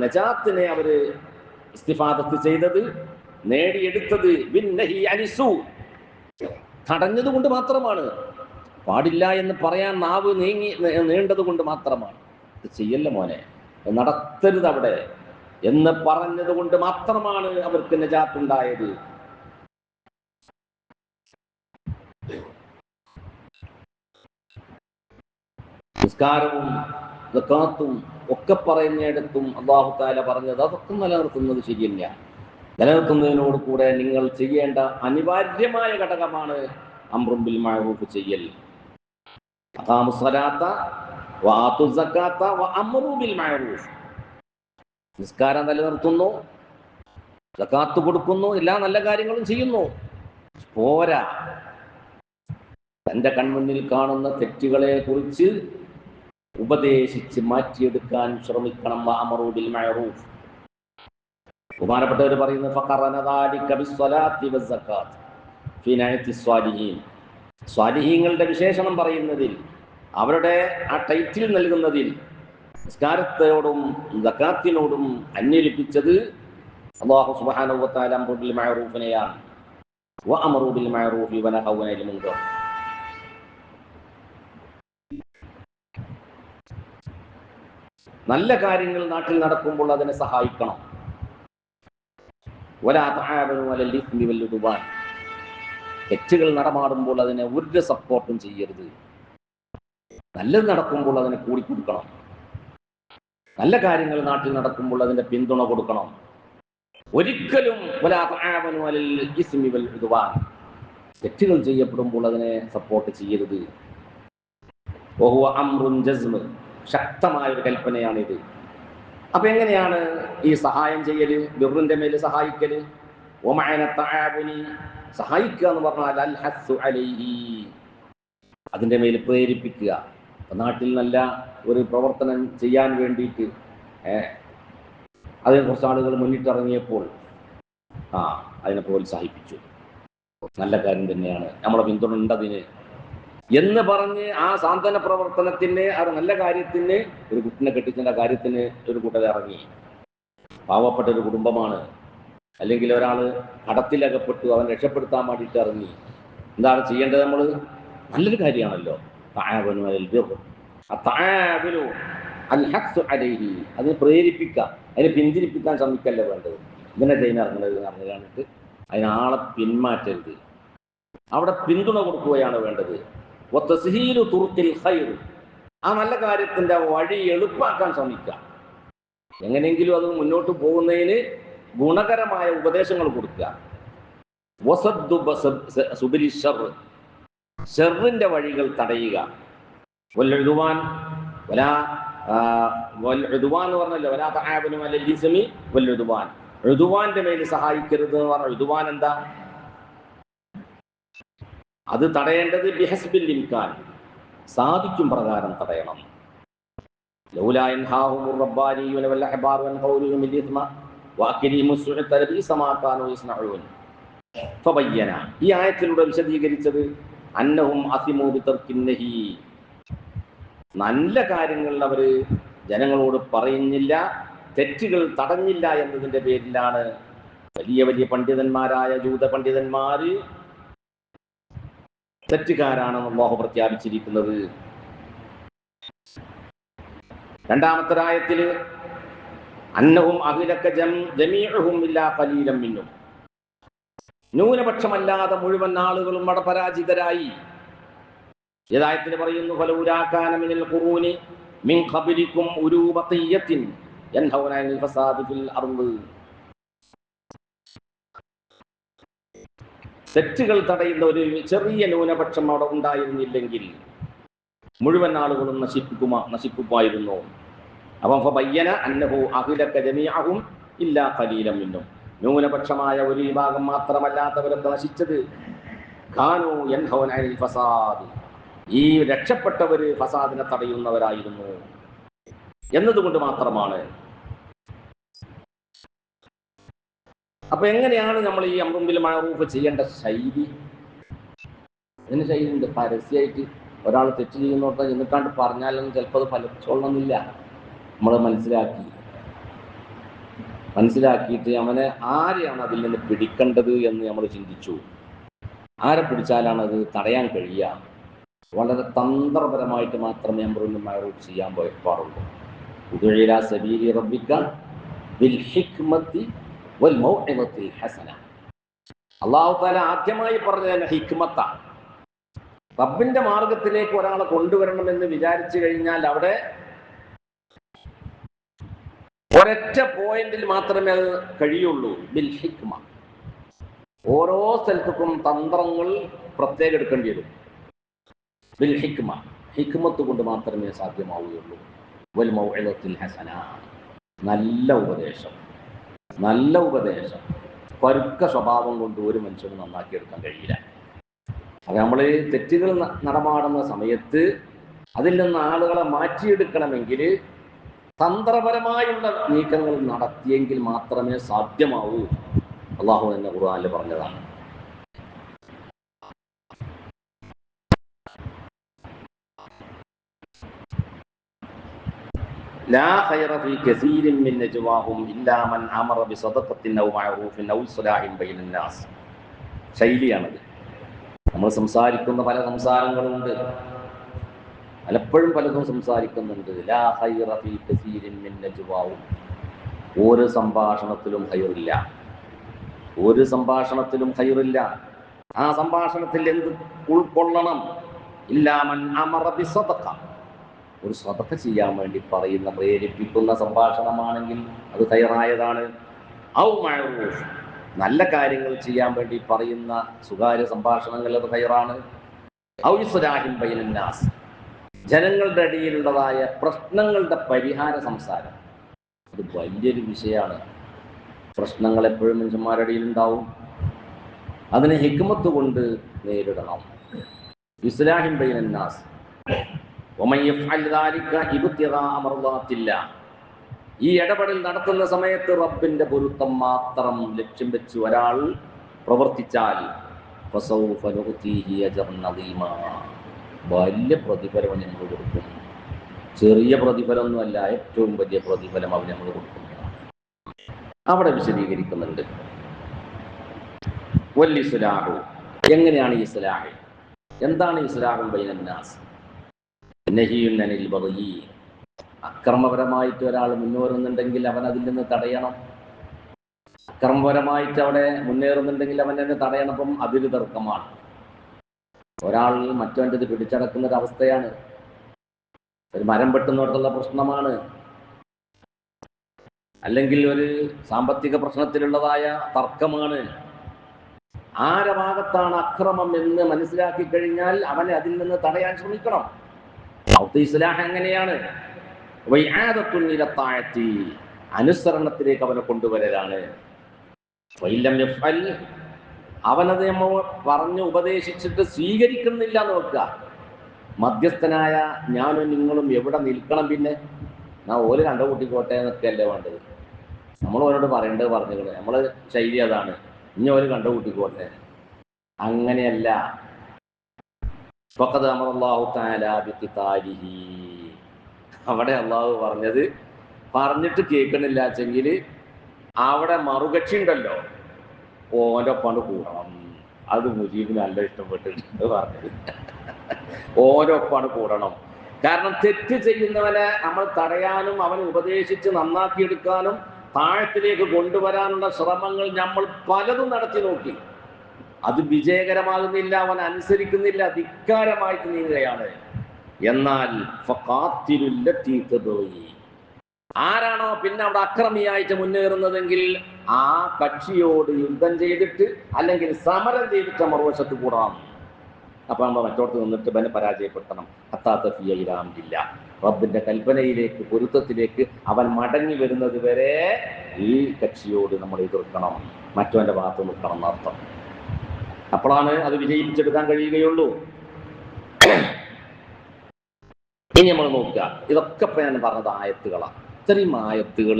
നജാത്തിനെ അവര് ഇസ്തിഫാദത്ത് ചെയ്തത്, നേടിയെടുത്തത് ബിന്നഹി അനിസു, തടഞ്ഞതുകൊണ്ട് മാത്രമാണ്. പാടില്ല എന്ന് പറയാൻ നാവ് നീണ്ടത് കൊണ്ട് മാത്രമാണ്. ഇത് ചെയ്യല്ല മോനെ, നടത്തരുത് അവിടെ എന്ന് പറഞ്ഞത് കൊണ്ട് മാത്രമാണ് അവർക്ക് നജാത്തുണ്ടായത്. നിസ്കാരവും സകാത്തും ഒക്കെ പറയുന്നിടത്തും അല്ലാഹു തആല പറഞ്ഞത് അതൊക്കെ നിലനിർത്തുന്നത് ശരിയല്ല. നിലനിർത്തുന്നതിനോട് കൂടെ നിങ്ങൾ ചെയ്യേണ്ട അനിവാര്യമായ ഘടകമാണ് അംറും ബിൽ മഅറൂഫ് ചെയ്യൽ. അഖാമുസ് സ്വലാത്ത വആതുസ് സകാത്ത വഅംറു ബിൽ മഅറൂഫ്. നിസ്കാരം നിലനിർത്തുന്നു, സകാത്ത് കൊടുക്കുന്നു, എല്ലാ നല്ല കാര്യങ്ങളും ചെയ്യുന്നു, പോരാ. തൻ്റെ കൺമുന്നിൽ കാണുന്ന തെറ്റുകളെ കുറിച്ച് ഉപദേശിച്ച് മാറ്റിയെടുക്കാൻ ശ്രമിക്കണം. വഅംറു ബിൽ മഅറൂഫ്. ബഹുമാനപ്പെട്ടവർ പറയുന്നു ഫഖറന ദാലിക ബിസ്സലാത്തി വസ്സകാത്ത് ഫീ നഅതി സ്വാലിഹീൻ. സ്വാലിഹീങ്ങളുടെ വിശേഷണം പറയുന്നതിൽ, അവരുടെ ആ ടൈറ്റിൽ നൽകുന്നതിൽ നിസ്കാരത്തോടും സകാത്തിനോടും അന്വലിപ്പിച്ചത് അല്ലാഹു സുബ്ഹാനഹു വ തആല അംറു ബിൽ മഅറൂഫിനെയാണ്. വഅംറു ബിൽ മഅറൂഫി വനഹൗ അനിൽ മുൻകർ. നല്ല കാര്യങ്ങൾ നാട്ടിൽ നടക്കുമ്പോൾ അതിനെ സഹായിക്കണം. വലാ തആവനു അലൽ ഇസ്മി വൽ ഉദ്വാൻ. തെറ്റുകൾ നടമാടുമ്പോൾ അതിനെ ഒരു സപ്പോർട്ടും ചെയ്യരുത്. നല്ലത് നടക്കുമ്പോൾ അതിനെ കൂടിക്കൊടുക്കണം. നല്ല കാര്യങ്ങൾ നാട്ടിൽ നടക്കുമ്പോൾ അതിന്റെ പിന്തുണ കൊടുക്കണം. ഒരിക്കലും വലാ തആവനു അലൽ ഇസ്മി വൽ ഉദ്വാൻ. തെറ്റുകൾ ചെയ്യപ്പെടുമ്പോൾ അതിനെ സപ്പോർട്ട് ചെയ്യരുത്. വഹുവ അംറുൻ ജസ്മ്. ശക്തമായ ഒരു കൽപ്പനയാണിത്. അപ്പൊ എങ്ങനെയാണ് ഈ സഹായം ചെയ്യല്, ബിർറിന്റെ മേൽ സഹായിക്കല്? വമഅന തആവുനി, സഹായിക്കുക എന്ന് പറഞ്ഞാൽ അൽ ഹസ്സു അലൈഹി, അതിന്റെ മേൽ പ്രേരിപ്പിക്കുക. നാട്ടിൽ നല്ല ഒരു പ്രവർത്തനം ചെയ്യാൻ വേണ്ടിയിട്ട് അതിന് കുറച്ച് ആളുകൾ മുന്നിട്ടിറങ്ങിയപ്പോൾ അതിനെ പ്രോത്സാഹിപ്പിച്ചു. നല്ല കാര്യം തന്നെയാണ്, നമ്മളെ പിന്തുണ ഉണ്ടതിന് എന്ന് പറഞ്ഞ് ആ സാന്ത്വന പ്രവർത്തനത്തിന്, ആ നല്ല കാര്യത്തിന്, ഒരു കുട്ടിനെ കെട്ടിച്ചതിൻ്റെ കാര്യത്തിന് ഒരു കൂട്ടർ ഇറങ്ങി. പാവപ്പെട്ട ഒരു കുടുംബമാണ്, അല്ലെങ്കിൽ ഒരാൾ കടത്തിലകപ്പെട്ടു, അവൻ രക്ഷപ്പെടുത്താൻ വേണ്ടിയിട്ട് ഇറങ്ങി. എന്താണ് ചെയ്യേണ്ടത്? നമ്മൾ നല്ലൊരു കാര്യമാണല്ലോ അതിനെ പ്രേരിപ്പിക്കുക, അതിനെ പിന്തിരിപ്പിക്കാൻ ശ്രമിക്കല്ല വേണ്ടത്. ഇങ്ങനെ ചെയ്യുന്ന ഇറങ്ങുന്നത് പറഞ്ഞു കാണിട്ട് അതിനാളെ പിന്മാറ്റരുത്, അവിടെ പിന്തുണ കൊടുക്കുകയാണ് വേണ്ടത്. ആ നല്ല കാര്യത്തിന്റെ വഴി എളുപ്പാക്കാൻ ശ്രമിക്കുക. എങ്ങനെയെങ്കിലും അത് മുന്നോട്ട് പോകുന്നതിന് ഗുണകരമായ ഉപദേശങ്ങൾ കൊടുക്കുക. ഷർറിന്റെ വഴികൾ തടയുക. വൽഉദ്വാൻ എന്ന് പറഞ്ഞല്ലോ, വലാ തആവനു അലൽ ഇസ്മി വൽഉദ്വാൻ. ഉദ്വാന്റെ മേൽ സഹായിക്കരുത് എന്ന് പറഞ്ഞാൽ ഉദ്വാൻ എന്താ? അത് തടയേണ്ടത് ബിഹസ്ബിൽ ഇംകാൻ, സാധിക്കും പ്രകാരം തടയണം. ലൗലാ യൻഹാഹുമുർ റബ്ബാനിയൂന വൽ അഹ്ബാറു അൻ ഖൗലിഹിം ബിൽ ഇസ്മ വഅക്ലിഹിമുസ് സുഹത ലബീസ മാ കാനൂ യസ്നഊൻ. ഫബയ്യന, ഈ ആയത്തിലൂടെ വിശദീകരിച്ചത് അന്നഹും അസിമൂ ബിതർക്കിൻ നഹി, നല്ല കാര്യങ്ങൾ അവർ ജനങ്ങളോട് പറയുന്നില്ല, തെറ്റുകൾ തടഞ്ഞില്ല എന്നതിൻ്റെ പേരിലാണ് വലിയ വലിയ പണ്ഡിതന്മാരായ ജൂത പണ്ഡിതന്മാര് തെറ്റുകാരാണെന്ന് അല്ലാഹു പ്രഖ്യാപിച്ചിരിക്കുന്നത്. രണ്ടാമത്തെ ആയത്തില് അന്നഹും അഹ്ലക ജമീഉഹും ഇല്ലാ ഖലീലൻ മിൻഹും, ന്യൂനപക്ഷമല്ലാതെ മുഴുവൻ ആളുകളും അവിടെ പരാജിതരായി. ഏതായത്തിന് പറയുന്നു ഫലൗലാ കാന മിനൽ ഖുറൂനി മിൻ ഖബ്ലികും ഉലൂ ബഖിയ്യത്തിൻ യൻഹൗന അനിൽ ഫസാദി ഫിൽ അർള്. തെറ്റുകൾ തടയുന്ന ഒരു ചെറിയ ന്യൂനപക്ഷം അവിടെ ഉണ്ടായിരുന്നില്ലെങ്കിൽ മുഴുവൻ ആളുകളും നശിപ്പിക്കുമായിരുന്നു. അപ്പം ഫബയ്യന അന്നഹു അഹ്ലക ജമീഅഹും ഇല്ലാ ഖലീലൻ മിൻഹും, ന്യൂനപക്ഷമായ ഒരു വിഭാഗം മാത്രമല്ലാത്തവരൊക്കെ നശിച്ചത് ഖാനൂ യൻഹൗന അനിൽ ഫസാദ്, ഈ രക്ഷപ്പെട്ടവര് ഫസാദിനെ തടയുന്നവരായിരുന്നു എന്നതുകൊണ്ട് മാത്രമാണ്. അപ്പൊ എങ്ങനെയാണ് നമ്മൾ ഈ അംറും ബിൽ മഅറൂഫ് ചെയ്യേണ്ട ശൈലി? അതിന് ശൈലി ഉണ്ട്. പരസ്യമായിട്ട് ഒരാൾ തെറ്റ് ചെയ്യുന്നോട്ട് എന്നിട്ടാണ്ട് പറഞ്ഞാലൊന്നും ചിലപ്പോൾ അത് ഫലിച്ചോളണമെന്നില്ല. നമ്മൾ മനസ്സിലാക്കിയിട്ട് അവനെ ആരെയാണ് അതിൽ നിന്ന് പിടിക്കേണ്ടത് എന്ന് നമ്മൾ ചിന്തിച്ചു. ആരെ പിടിച്ചാലാണ് അത് തടയാൻ കഴിയുക? വളരെ തന്ത്രപരമായിട്ട് മാത്രമേ അംറുൽ മഅറൂഫ് ചെയ്യാൻ പാടുള്ളൂ. ഉദുഇലാ സബീലി റബ്ബിക ബിൽ ഹിക്മത്തി വൽ മൗഇദത്തിൽ ഹസന. അല്ലാഹു തആല ആദ്യമായി പറഞ്ഞത് ഹിക്മത്താണ്. റബ്ബിന്റെ മാർഗത്തിലേക്ക് ഒരാളെ കൊണ്ടുവരണമെന്ന് വിചാരിച്ചു കഴിഞ്ഞാൽ അവിടെ ഒരൊറ്റ പോയിന്റിൽ മാത്രമേ അത് കഴിയുള്ളൂ. ബിൽ ഹിക്മ. ഓരോ സ്ഥലത്തും തന്ത്രങ്ങൾ പ്രത്യേകം എടുക്കേണ്ടി വരും. ബിൽ ഹിക്മ, ഹിക്മത്ത് കൊണ്ട് മാത്രമേ സാധ്യമാവുകയുള്ളൂ. വൽ മൗഇദത്തിൽ ഹസന, നല്ല ഉപദേശം. നല്ല ഉപദേശം പരുക്ക സ്വഭാവം കൊണ്ട് ഒരു മനുഷ്യന് നന്നാക്കിയെടുക്കാൻ കഴിയില്ല. അത് നമ്മൾ തെറ്റുകൾ നടമാടുന്ന സമയത്ത് അതിൽ നിന്ന് ആളുകളെ മാറ്റിയെടുക്കണമെങ്കിൽ തന്ത്രപരമായുള്ള നീക്കങ്ങൾ നടത്തിയെങ്കിൽ മാത്രമേ സാധ്യമാവൂ. അള്ളാഹു എന്ന ഖുർആനിൽ പറഞ്ഞതാണ്. ലാ ഖൈറ ഫീ കസീരിൻ മിൻ നജ്വാഹും ഇല്ലാ മൻ അമറ ബിസദഖത്തിൻ ഔ മഅറൂഫിൻ ഔ ഇസ്ലാഹിൻ ബൈനൻ നാസ്. ശൈലിയാണത്. നമ്മൾ സംസാരിക്കുന്ന പല സംസാരങ്ങളുണ്ട്, പലപ്പോഴും പലതും സംസാരിക്കുന്നുണ്ട്. ലാ ഖൈറ ഫീ കസീരിൻ മിൻ നജ്വാഹും. ഒരു സംഭാഷണത്തിലും ഖൈറില്ല. ഒരു സംഭാഷണത്തിലും ഖൈറില്ല. ആ സംഭാഷണത്തിൽ എന്ത് ഉൾക്കൊള്ളണം? ഇല്ലാ മൻ അമറ ബിസദഖ. ഒരു സദഖ ചെയ്യാൻ വേണ്ടി പറയുന്ന, പ്രേരിപ്പിക്കുന്ന സംഭാഷണമാണെങ്കിൽ അത് ഖൈറായതാണ്. ഔ മഅറൂഫ്, നല്ല കാര്യങ്ങൾ ചെയ്യാൻ വേണ്ടി പറയുന്ന സ്വകാര്യ സംഭാഷണങ്ങൾ അത് ഖൈറാണ്. ഔ ഇസ്ലാഹിൻ ബൈനൻ നാസ്, ജനങ്ങളുടെ ഇടയിലുള്ളതായ പ്രശ്നങ്ങളുടെ പരിഹാര സംസാരം. അത് വലിയൊരു വിഷയമാണ്. പ്രശ്നങ്ങൾ എപ്പോഴും മനുഷ്യന്മാരുടെ ഇടയിൽ ഉണ്ടാവും. അതിനെ ഹിക്മത്ത് കൊണ്ട് നേരിടണം. ഇസ്ലാഹിൻ ബൈനൻ നാസ്. ഈ ഇടപെടൽ നടത്തുന്ന സമയത്ത് റബ്ബിന്റെ പൊരുത്തം മാത്രം ലക്ഷ്യം വെച്ച് ഒരാൾ പ്രവർത്തിച്ചാൽ വലിയ പ്രതിഫലം നമ്മൾ കൊടുക്കും. ചെറിയ പ്രതിഫലമൊന്നുമല്ല, ഏറ്റവും വലിയ പ്രതിഫലം അവന് നമ്മൾ കൊടുക്കും. അവിടെ വിശദീകരിക്കുന്നുണ്ട്. വൽ ഇസ്ലാഹു, എങ്ങനെയാണ് ഇസ്ലാഹ്? എന്താണ് ഇസ്ലാഹുൽ ബൈനൻ നാസ്? നഹിയുൻ അനിൽ ബഗി. അക്രമപരമായിട്ട് ഒരാൾ മുന്നേറുന്നുണ്ടെങ്കിൽ അവൻ അതിൽ നിന്ന് തടയണം. അക്രമപരമായിട്ട് അവിടെ മുന്നേറുന്നുണ്ടെങ്കിൽ അവൻ തന്നെ തടയണം. അപ്പം അതിൽ തർക്കമാണ്. ഒരാൾ മറ്റവൻ്റെത് പിടിച്ചടക്കുന്ന ഒരു അവസ്ഥയാണ്. ഒരു മരം വെട്ടുന്നവർക്കുള്ള പ്രശ്നമാണ്, അല്ലെങ്കിൽ ഒരു സാമ്പത്തിക പ്രശ്നത്തിലുള്ളതായ തർക്കമാണ്. ആരുടെ ഭാഗത്താണ് അക്രമം എന്ന് മനസ്സിലാക്കി കഴിഞ്ഞാൽ അവനെ അതിൽ നിന്ന് തടയാൻ ശ്രമിക്കണം. ഇസ്ലാഹ് എങ്ങനെയാണ്? അനുസരണത്തിലേക്ക് അവനെ കൊണ്ടുവരലാണ്. അവനത് നമ്മൾ പറഞ്ഞു ഉപദേശിച്ചിട്ട് സ്വീകരിക്കുന്നില്ല നോക്കുക. മധ്യസ്ഥനായ ഞാനും നിങ്ങളും എവിടെ നിൽക്കണം? പിന്നെ ഓല് കണ്ടുകൂട്ടിക്കോട്ടെ എന്നൊക്കെയല്ലേ വേണ്ടത്. നമ്മൾ ഓരോട് പറയേണ്ടത് പറഞ്ഞിട്ട് നമ്മള് ശൈലി അതാണ്. ഇനി ഓല് കണ്ടുകൂട്ടിക്കോട്ടെ, അങ്ങനെയല്ല. അവിടെ അള്ളാഹു പറഞ്ഞത് പറഞ്ഞിട്ട് കേൾക്കണില്ല വെച്ചെങ്കിൽ അവിടെ മറുകക്ഷി ഉണ്ടല്ലോ, ഓൻ്റെ ഒപ്പാണ് കൂടണം. അത് മുജീബിന് നല്ല ഇഷ്ടപ്പെട്ടിട്ടുണ്ട് പറഞ്ഞത്. ഓൻ്റെ ഒപ്പാണ് കൂടണം. കാരണം തെറ്റ് ചെയ്യുന്നവനെ നമ്മൾ തടയാനും അവനെ ഉപദേശിച്ച് നന്നാക്കിയെടുക്കാനും താഴത്തിലേക്ക് കൊണ്ടുവരാനുള്ള ശ്രമങ്ങൾ നമ്മൾ പലതും നടത്തി നോക്കി. അത് വിജയകരമാകുന്നില്ല. അവൻ അനുസരിക്കുന്നില്ല, ധിക്കാരമായിട്ട് നീങ്ങുകയാണ്. എന്നാൽ ആരാണോ പിന്നെ അവിടെ അക്രമിയായിട്ട് മുന്നേറുന്നതെങ്കിൽ ആ കക്ഷിയോട് യുദ്ധം ചെയ്തിട്ട് അല്ലെങ്കിൽ സമരം ചെയ്തിട്ട് മറുവശത്ത് കൂടാം. അപ്പൊ നമ്മൾ മറ്റോടത്ത് നിന്നിട്ട് ബനെ പരാജയപ്പെടുത്തണം. ഹത്താത്തഫിയില്ല, റബ്ബിന്റെ കൽപ്പനയിലേക്ക്, പൊരുത്തത്തിലേക്ക് അവൻ മടങ്ങി വരുന്നത് വരെ ഈ കക്ഷിയോട് നമ്മൾ എതിർക്കണം, മറ്റവന്റെ ഭാഗത്ത് നിൽക്കണം എന്നർത്ഥം. അപ്പോഴാണ് അത് വിജയിപ്പിച്ചെടുക്കാൻ കഴിയുകയുള്ളൂ. ഇനി നമ്മൾ നോക്കുക, ഇതൊക്കെ ഇപ്പൊ ഞാൻ പറഞ്ഞത് ആയത്തുകളാണ്. ഇത്രയും ആയത്തുകൾ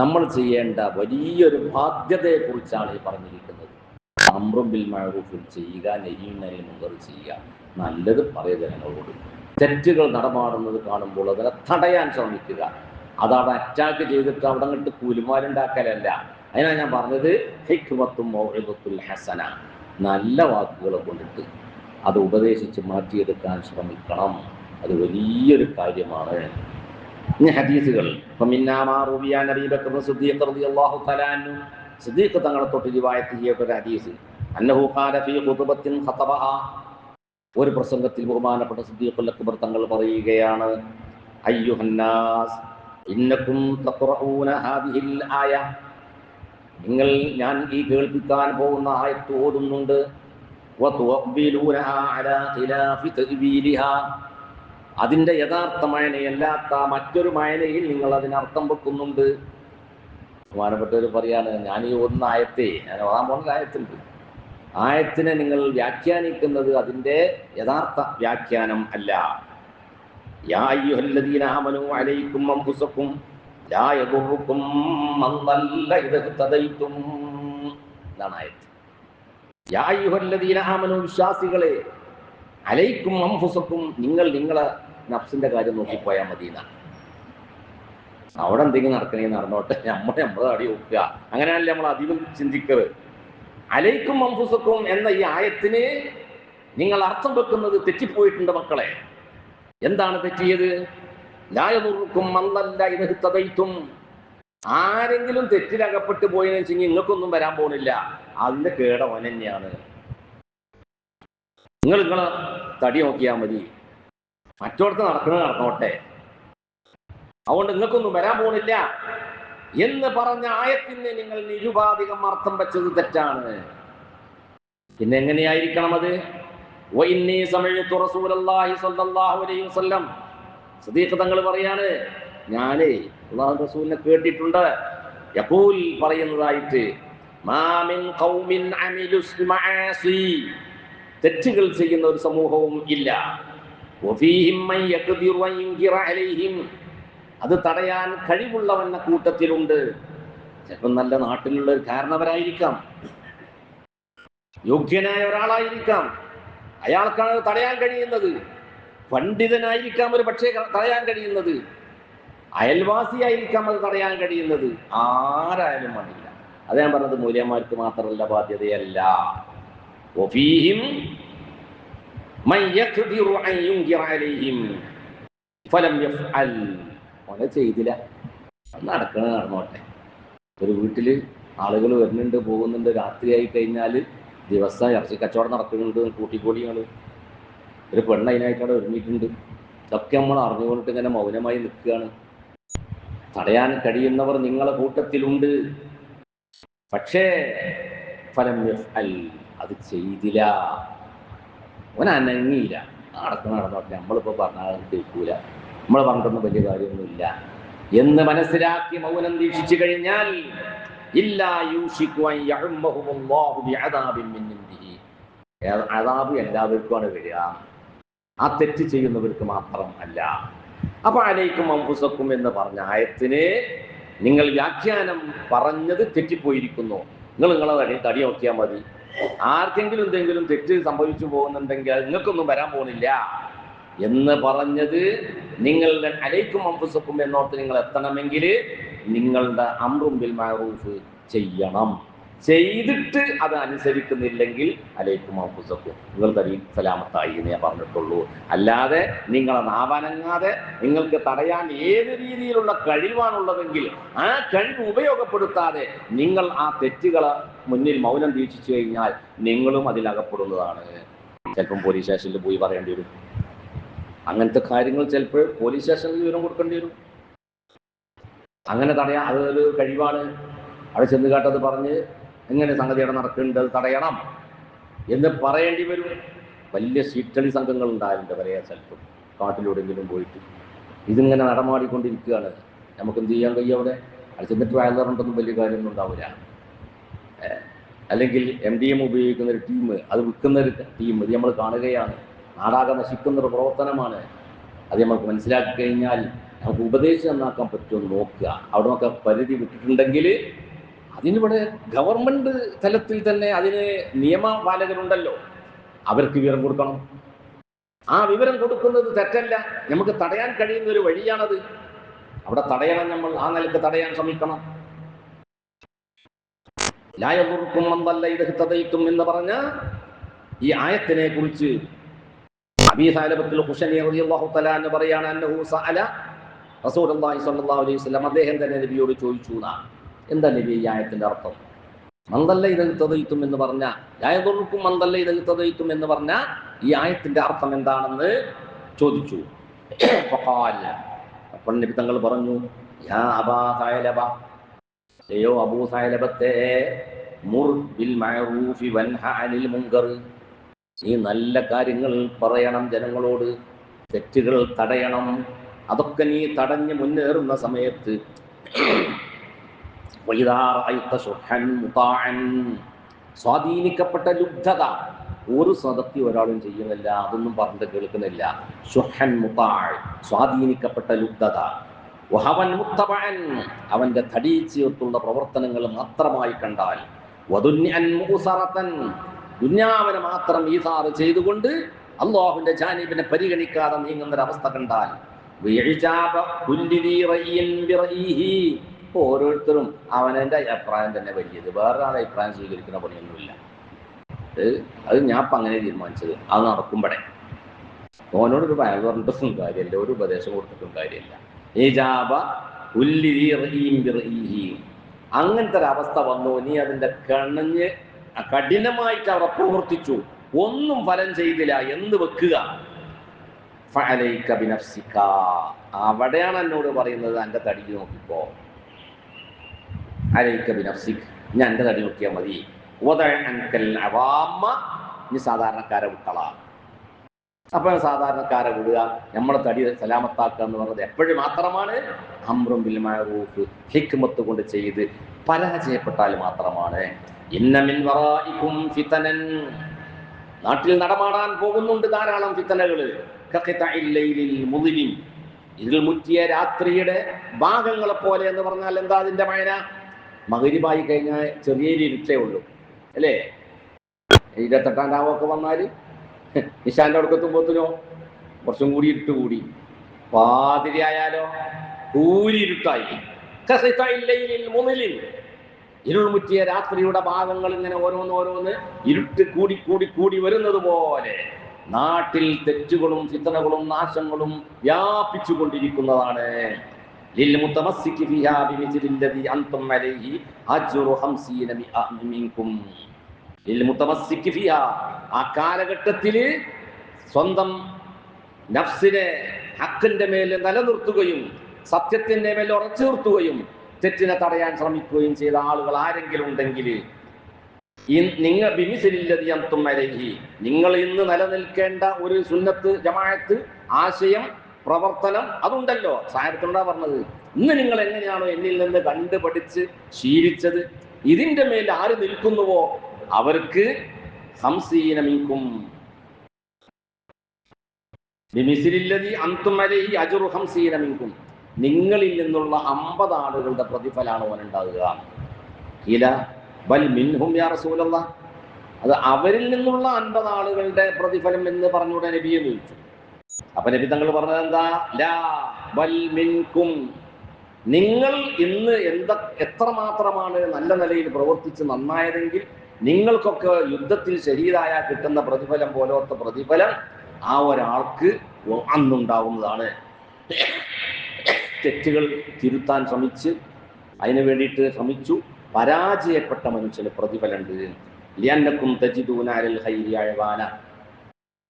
നമ്മൾ ചെയ്യേണ്ട വലിയൊരു ബാധ്യതയെ കുറിച്ചാണ് ഈ പറഞ്ഞിരിക്കുന്നത്. അംറും ബിൽ മഅറൂഫ് ചെയ്യുക, നഹിയും അനിൽ മുൻകർ ചെയ്യുക, നല്ലത് പറയുക ജനങ്ങളോട്. തെറ്റുകൾ നടമാടുന്നത് കാണുമ്പോൾ അതിനെ തടയാൻ ശ്രമിക്കുക. അതവിടെ അറ്റാക്ക് ചെയ്തിട്ട് അവിടെ അങ്ങോട്ട് കൂലിമാരുണ്ടാക്കലല്ല. അതിനാണ് ഞാൻ പറഞ്ഞത് ഹിക്മത്തും മൗഇദത്തുൽ ഹസന, നല്ല വാക്കുകളെ കൊണ്ടിട്ട് അത് ഉപദേശിച്ച് മാറ്റിയെടുക്കാൻ ശ്രമിക്കണം. അത് വലിയൊരു കാര്യമാണ്. ഇനി ഹദീസുകൾ സിദ്ദീഖ് തങ്ങളെ തൊട്ട് റിവായത്ത് ചെയ്യപ്പെട്ട ഒരു ഹദീസ്, അന്നഹു ഖാല ഫീ ഖുതുബത്തിൻ ഖതബഹ, ഒരു പ്രസംഗത്തിൽ ബഹുമാനപ്പെട്ട സിദ്ദീഖുൽ അക്ബർ തങ്ങൾ പറയുകയാണ്, അയ്യുഹന്നാസ് ഇന്നകും തഖറഊന ഹാദിഹിൽ ആയ, നിങ്ങൾ ഞാൻ ഈ കേൾപ്പിക്കാൻ പോകുന്ന ആയത്ത് ഓതുന്നുണ്ട്, വതുഅബ്ബിലൂനഹാ അലാ ഖിലാഫി തഅ്വീലിഹാ, അതിൻ്റെ യഥാർത്ഥ മയനയല്ലാത്ത മറ്റൊരു മയനയിൽ നിങ്ങൾ അതിനർത്ഥം വെക്കുന്നുണ്ട്. ബഹുമാനപ്പെട്ടവർ പറയാണ്, ഞാൻ ഈ ഓതുന്ന ആയത്തെ, ഞാൻ ഓതാൻ പോകുന്ന ആയത്തുണ്ട്, ആയത്തിനെ നിങ്ങൾ വ്യാഖ്യാനിക്കുന്നത് അതിൻ്റെ യഥാർത്ഥ വ്യാഖ്യാനം അല്ല. യാ അയ്യുഹല്ലദീന ആമനൂ അലൈക്കും അൻഫുസക്കും ലാ യദുറുക്കും മൻ ളല്ല ഇദാ ഇഹ്തദൈതും, ഇതാണ് ആയത്ത്. യാ അയ്യുഹല്ലദീന ആമനൂ, വിശ്വാസികളെ, അലൈക്കും അൻഫുസക്കും, നിങ്ങൾ നിങ്ങളെ നഫ്സിന്റെ കാര്യം നോക്കിപ്പോയാൽ മതി എന്നാണ്. അവിടെ എന്തെങ്കിലും നടക്കണേ നടന്നോട്ടെ, നമ്മളെ അടി നോക്കുക, അങ്ങനെയല്ലേ നമ്മൾ അധികം ചിന്തിക്കറ്. അലൈക്കും അൻഫുസക്കും എന്ന ഈ ആയത്തിന് നിങ്ങൾ അർത്ഥം വെക്കുന്നത് തെറ്റിപ്പോയിട്ടുണ്ട് മക്കളെ. എന്താണ് തെറ്റിയത്? ലാ യദുറുക്കും മൻ ളല്ല ഇദാ ഇഹ്തദൈതും, ആരെങ്കിലും തെറ്റിലകപ്പെട്ട് പോയെന്ന് വെച്ചെങ്കിൽ നിങ്ങൾക്കൊന്നും വരാൻ പോകുന്നില്ല, അതിന്റെ കേട ഓൻ തന്നെയാണ്. നിങ്ങളെ തടി നോക്കിയാൽ മതി, മറ്റോടത്ത് നടന്നോട്ടെ, അതുകൊണ്ട് നിങ്ങൾക്കൊന്നും വരാൻ പോകുന്നില്ല എന്ന് പറഞ്ഞ ആയത്തിന് നിങ്ങൾ നിരുപാധികം അർത്ഥം വെച്ചത് തെറ്റാണ്. പിന്നെ എങ്ങനെയായിരിക്കണം അത്? വഇന്നീ സമഅതു റസൂലല്ലാഹി സ്വല്ലല്ലാഹു അലൈഹി വസല്ലം, സിദ്ദീഖ് തങ്ങൾ പറയാണ്, ഞാനേ അല്ലാഹുവിന്റെ റസൂലിനെ കേട്ടിട്ടുണ്ട്, യഖൂൽ പറയുന്നതായിട്ട്, മാ മിൻ ഖൗമിൻ അമിലുസ് മആസി, തെറ്റുകൾ ചെയ്യുന്ന ഒരു സമൂഹവും ഇല്ല, വഫീഹിം മൻ യഖ്ദിറു അൻ യുൻകിറ അലൈഹിം, അത് തടയാൻ കഴിവുള്ളവന്ന കൂട്ടത്തിലുണ്ട്. ചിലപ്പോൾ നല്ല നാട്ടിലുള്ള ഒരു കാരണവരായിരിക്കാം, യോഗ്യനായ ഒരാളായിരിക്കാം, അയാൾക്കാണ് അത് തടയാൻ കഴിയുന്നത്. പണ്ഡിതനായിരിക്കാം ഒരു പക്ഷേ തടയാൻ കഴിയുന്നത്, അയൽവാസിയായിരിക്കാം അത് തടയാൻ കഴിയുന്നത്, ആരായാലും മതിയില്ല. അത് ഞാൻ പറഞ്ഞത് മൂല്യന്മാർക്ക് മാത്രമല്ല, ബാധ്യതയല്ല. വഫീഹിം മൻ യഖ്ദിറു അൻ യുൻകിറ അലൈഹിം ഫലം യഫ്അൽ, ഓനെ ചെയ്തില്ല, നടന്നോട്ടെ. ഒരു വീട്ടിൽ ആളുകൾ വരുന്നുണ്ട് പോകുന്നുണ്ട്, രാത്രിയായി കഴിഞ്ഞാൽ ദിവസം ഇറച്ചി കച്ചവടം നടക്കുന്നുണ്ട്, കൂട്ടിക്കോടികൾ, ഒരു പെണ്ണ് അതിനായിട്ടവിടെ ഒരുങ്ങിയിട്ടുണ്ട്, ഇതൊക്കെ നമ്മൾ അറിഞ്ഞുകൊണ്ടിട്ട് ഇങ്ങനെ മൗനമായി നിൽക്കുകയാണ്. തടയാൻ കഴിയുന്നവർ നിങ്ങളെ കൂട്ടത്തിലുണ്ട്, പക്ഷേ ഫലം യഫ്അൽ, അത് ചെയ്തില്ല, ഓൻ അനങ്ങിയില്ല, നടന്നോട്ടെ, നമ്മളിപ്പോൾ പറഞ്ഞാൽ കേൾക്കൂല, നമ്മൾ പറഞ്ഞിട്ടൊന്നും വലിയ കാര്യമൊന്നുമില്ല എന്ന് മനസ്സിലാക്കി മൗനം ദീക്ഷിച്ചു കഴിഞ്ഞാൽ ഇല്ലാ യൂഷികു അൻ യഉമ്മഹുമുല്ലാഹു ബിഅദാബിൻ മിൻ ഇൻദിഹി, അദാബ് എല്ലാവർക്കുമാണ് വരിക, ആ തെറ്റ് ചെയ്യുന്നവർക്ക് മാത്രം അല്ല. അപ്പൊ അലൈക്കും അൻഫുസക്കും എന്ന് പറഞ്ഞ ആയത്തിന് നിങ്ങൾ വ്യാഖ്യാനം പറഞ്ഞത് തെറ്റിപ്പോയിരിക്കുന്നു. നിങ്ങളെ തടി നോക്കിയാൽ മതി, ആർക്കെങ്കിലും എന്തെങ്കിലും തെറ്റ് സംഭവിച്ചു പോകുന്നുണ്ടെങ്കിൽ അത് നിങ്ങൾക്കൊന്നും വരാൻ പോകുന്നില്ല എന്ന് പറഞ്ഞത്, നിങ്ങളുടെ അലൈക്കും അൻഫുസക്കും എന്നോർത്ത് നിങ്ങൾ എത്തണമെങ്കിൽ നിങ്ങളുടെ അംറും ബിൽ മഅറൂഫ് ചെയ്യണം. ചെയ്തിട്ട് അത് അനുസരിക്കുന്നില്ലെങ്കിൽ അലൈക്കും അൻഫുസക്കും, നിങ്ങൾ തടി സലാമത്തായി എന്ന് ഞാൻ പറഞ്ഞിട്ടുള്ളൂ. അല്ലാതെ നിങ്ങളെ നാവനങ്ങാതെ നിങ്ങൾക്ക് തടയാൻ ഏത് രീതിയിലുള്ള കഴിവാണുള്ളതെങ്കിൽ ആ കഴിവ് ഉപയോഗപ്പെടുത്താതെ നിങ്ങൾ ആ തെറ്റുകളെ മുന്നിൽ മൗനം ദീക്ഷിച്ചു കഴിഞ്ഞാൽ നിങ്ങളും അതിലകപ്പെടുന്നതാണ്. ചിലപ്പം പോലീസ് സ്റ്റേഷനിൽ പോയി പറയേണ്ടി വരും, അങ്ങനത്തെ കാര്യങ്ങൾ ചിലപ്പോൾ പോലീസ് സ്റ്റേഷനിൽ വിവരം കൊടുക്കേണ്ടി വരും. അങ്ങനെ തടയാൻ അതൊരു കഴിവാണ്. അവിടെ ചെന്ന് കേട്ടത് പറഞ്ഞ് എങ്ങനെ സംഗതി അവിടെ നടക്കുന്നുണ്ട്, അത് തടയണം എന്ന് പറയേണ്ടി വരും. വലിയ ചീട്ടളി സംഘങ്ങൾ ഉണ്ടായിട്ടുണ്ട് പല സ്ഥലത്തും, കാട്ടിലൂടെങ്കിലും പോയിട്ട് ഇതിങ്ങനെ നടമാടിക്കൊണ്ടിരിക്കുകയാണ്. നമുക്ക് എന്ത് ചെയ്യാൻ കഴിയും? അവിടെ ചെന്നിട്ട് വയലുറണ്ടൊന്നും വലിയ കാര്യമൊന്നും ഉണ്ടാവില്ല. അല്ലെങ്കിൽ MDM ഉപയോഗിക്കുന്ന ഒരു ടീം, അത് വിൽക്കുന്ന ഒരു ടീം, ഇത് നമ്മൾ കാണുകയാണ്. നാടാകെ നശിക്കുന്നൊരു പ്രവർത്തനമാണ്. അത് നമുക്ക് മനസ്സിലാക്കി കഴിഞ്ഞാൽ നമുക്ക് ഉപദേശം നന്നാക്കാൻ പറ്റുമെന്ന് നോക്കുക. അവിടെ നമുക്ക് പരിധി വിട്ടിട്ടുണ്ടെങ്കിൽ അതിനിവിടെ ഗവൺമെൻറ് തലത്തിൽ തന്നെ അതിന് നിയമപാലകരുണ്ടല്ലോ, അവർക്ക് വിവരം കൊടുക്കണം. ആ വിവരം കൊടുക്കുന്നത് തെറ്റല്ല, നമുക്ക് തടയാൻ കഴിയുന്ന ഒരു വഴിയാണത്. അവിടെ തടയണം, നമ്മൾ ആ നിലക്ക് തടയാൻ ശ്രമിക്കണം. ലാ യദുറുക്കും മൻ ളല്ല ഇദാ ഇഹ്തദൈതും എന്ന് പറഞ്ഞ ഈ ആയത്തിനെ കുറിച്ച് അബീ സഅലബത്തുൽ ഖുശനി റളിയല്ലാഹു തആല അൻഹു പറയാണ് അന്നഹു സഅല റസൂലുള്ളാഹി സ്വല്ലല്ലാഹു അലൈഹി വസല്ലം, അദ്ദേഹം തന്നെ നബിയോട് ചോദിച്ചു എന്നാണ്. എന്താ നബി ഈ ആയത്തിന്റെ അർത്ഥം? മന്ദല്ല ഇതൽ തദൈത്തും എന്ന് പറഞ്ഞ യായദുർക്കും മന്ദല്ല ഇതൽ തദൈത്തും എന്ന് പറഞ്ഞ ഈ ആയത്തിന്റെ അർത്ഥം എന്താണെന്ന് ചോദിച്ചു. അപ്പോൾ നബി തങ്ങൾ പറഞ്ഞു, യാ അബാ സഅലബ, അയ്യോ അബൂ സഅലബത്തെ, മുർ ബിൽ മഅറൂഫി വൻഹ അനിൽ മുൻകർ, നീ നല്ല കാര്യങ്ങൾ പറയണം ജനങ്ങളോട്, തെറ്റുകൾ തടയണം. അതൊക്കെ നീ തടഞ്ഞ് മുന്നേറുന്ന സമയത്ത് സ്വാധീനിക്കപ്പെട്ട ലുബ്ധത, ഒരു സദത്തി ഒരാളും ചെയ്യുന്നില്ല, അതൊന്നും പറഞ്ഞിട്ട് കേൾക്കുന്നില്ല. ശുഹൻ മുതാഅ്, സ്വാധീനിക്കപ്പെട്ട ലുബ്ധത. വഹവൻ മുത്തബഅൻ, അവന്റെ തടീച്ചയുള്ള പ്രവർത്തനങ്ങൾ മാത്രമായി കണ്ടാൽ. വദുന്യൻ മുസറതൻ, ദുന്യാവിനെ മാത്രം ഈസാറ് ചെയ്തുകൊണ്ട് അല്ലാഹുവിന്റെ ജാനിബിനെ പരിഗണിക്കാതെ നീങ്ങുന്നൊരവസ്ഥ കണ്ടാൽ. ഓരോരുത്തരും അവനെന്റെ അഭിപ്രായം തന്നെ വലിയത്, വേറൊരാളുടെ അഭിപ്രായം സ്വീകരിക്കുന്ന പണിയൊന്നുമില്ല. അത് ഞാൻ ഇപ്പം അങ്ങനെ തീരുമാനിച്ചത്, അത് നടക്കുമ്പോഴേ ഓനോടൊരു ഭയം പറഞ്ഞിട്ടും കാര്യമില്ല, ഒരു ഉപദേശം കൊടുത്തിട്ടും കാര്യമില്ല. അങ്ങനത്തെ ഒരവസ്ഥ വന്നു. നീ അതിന്റെ കണഞ്ഞ് കഠിനമായിട്ട് അവിടെ പ്രവർത്തിച്ചു, ഒന്നും ഫലം ചെയ്തില്ല എന്ന് വെക്കുക. ഫഅലൈക ബിനഫ്സിക, അവിടെയാണ് എന്നോട് പറയുന്നത്, എൻ്റെ തടി നോക്കിക്കോ. അലൈക ബിനഫ്സിക, ഞാൻ എൻ്റെ തടി നോക്കിയാൽ മതി. നീ സാധാരണക്കാരെ വിട്ടളാ. അപ്പൊ സാധാരണക്കാരെ വിടുക, നമ്മളെ തടി സലാമത്താക്കുക എന്ന് പറയുന്നത് എപ്പോഴും മാത്രമാണ് അംറും ബിൽ മഅറൂഫ്, ഹിക്മത്ത് കൊണ്ട് ചെയ്ത് പരാജയപ്പെട്ടാൽ മാത്രമാണ്. ഇന്ന മിൻ വറായികും ഫിതനൻ, നാട്ടിൽ നടമാടാൻ പോകുന്നുണ്ട് ധാരാളം ഫിതനകൾ. കഖിതഇൽ ലൈലിൽ മുദ്ലിം, ഇരുൾ മുറ്റിയ രാത്രിയുടെ ഭാഗങ്ങളെ പോലെ എന്ന് പറഞ്ഞാൽ എന്താ അതിന്റെ മഴ? മഗ്‌രിബായി കഴിഞ്ഞാൽ ചെറിയൊരു ഇരുട്ടേ ഉള്ളൂ അല്ലേ? 28-ാം രാവൊക്കെ വന്നാൽ നിശാന്റെ അടുക്കെത്തുമ്പോത്തിനോ കുറച്ചും കൂടി ഇരുട്ട് കൂടി, പാതിരി ആയാലോ കൂരി ഇരുട്ടായി. ഇരുൾ മുറ്റിയ രാത്രിയുടെ ഭാഗങ്ങൾ ഇങ്ങനെ ഓരോന്നോരോന്ന് ഇരുട്ട് കൂടി കൂടി കൂടി വരുന്നത് പോലെ നാട്ടിൽ തെറ്റുകളും ഫിത്നകളും നാശങ്ങളും വ്യാപിച്ചു കൊണ്ടിരിക്കുന്നതാണ്. ആ കാലഘട്ടത്തില് സ്വന്തം നഫ്സിനെ ഹക്കിന്റെ മേൽ നിലനിർത്തുകയും സത്യത്തിന്റെ മേൽ ഉറച്ചു നിർത്തുകയും തെറ്റിനെ തടയാൻ ശ്രമിക്കുകയും ചെയ്ത ആളുകൾ ആരെങ്കിലും ഉണ്ടെങ്കിൽ നിങ്ങൾ ഇന്ന് നിലനിൽക്കേണ്ട ഒരു സുന്നത്ത് ജമാഅത്ത് ആശയം പ്രവർത്തനം അതുണ്ടല്ലോ. സായത്തുണ്ടാ പറഞ്ഞത്, ഇന്ന് നിങ്ങൾ എങ്ങനെയാണോ എന്നിൽ നിന്ന് കണ്ടുപഠിച്ച് ശീലിച്ചത്, ഇതിന്റെ മേൽ ആര് നിൽക്കുന്നുവോ അവർക്ക് മിൻകും മിൻകും, നിങ്ങളിൽ നിന്നുള്ള 50 ആളുകളുടെ പ്രതിഫലമാണ് ഓനുണ്ടാകുക. ബൽ മിൻഹും യാ റസൂലല്ലാഹ്, അത് അവരിൽ നിന്നുള്ള 50 ആളുകളുടെ പ്രതിഫലം എന്ന് പറഞ്ഞുകൂടെ നബി എന്ന് ചോദിച്ചു. അപ്പൊ നബി തങ്ങൾ പറഞ്ഞത് എന്താ? ലാ ബൽ മിൻകും, നിങ്ങൾ ഇന്ന് എത്രമാത്രമാണ് നല്ല നിലയിൽ പ്രവർത്തിച്ച് നന്നായതെങ്കിൽ നിങ്ങൾക്കൊക്കെ യുദ്ധത്തിൽ ഷഹീദായ കിട്ടുന്ന പ്രതിഫലം പോലത്തെ പ്രതിഫലം ആ ഒരാൾക്ക് അന്നുണ്ടാവുന്നതാണ്. തെറ്റുകൾ തിരുത്താൻ ശ്രമിച്ച് അതിനു വേണ്ടിയിട്ട് ശ്രമിച്ചു പരാജയപ്പെട്ട മനുഷ്യന് പ്രതിഫലമുണ്ട്. ലിയന്നക്കും തജിദൂന അലൽ ഖൈരി അഅവാന,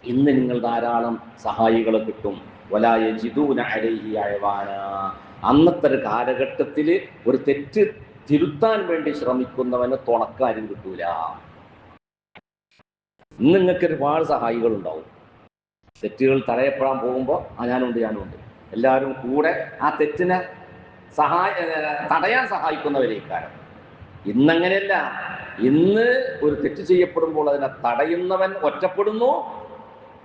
ഇന്ന് നിങ്ങൾ ധാരാളം സഹായികളെ കിട്ടും. വലാ യജിദൂന അലൈഹി അഅവാന, അന്നത്തെ ഒരു കാലഘട്ടത്തിൽ ഒരു തെറ്റ് തിരുത്താൻ വേണ്ടി ശ്രമിക്കുന്നവന് തുണക്കാരും കിട്ടൂല. ഇന്ന് നിങ്ങൾക്ക് ഒരുപാട് സഹായികളുണ്ടാവും. തെറ്റുകൾ തടയപ്പെടാൻ പോകുമ്പോൾ ഞാനുണ്ട് എല്ലാവരും കൂടെ ആ തെറ്റിനെ തടയാൻ സഹായിക്കുന്നവരേക്കാരം. ഇന്നങ്ങനെയല്ല. ഇന്ന് ഒരു തെറ്റ് ചെയ്യപ്പെടുമ്പോൾ അതിനെ തടയുന്നവൻ ഒറ്റപ്പെടുന്നു,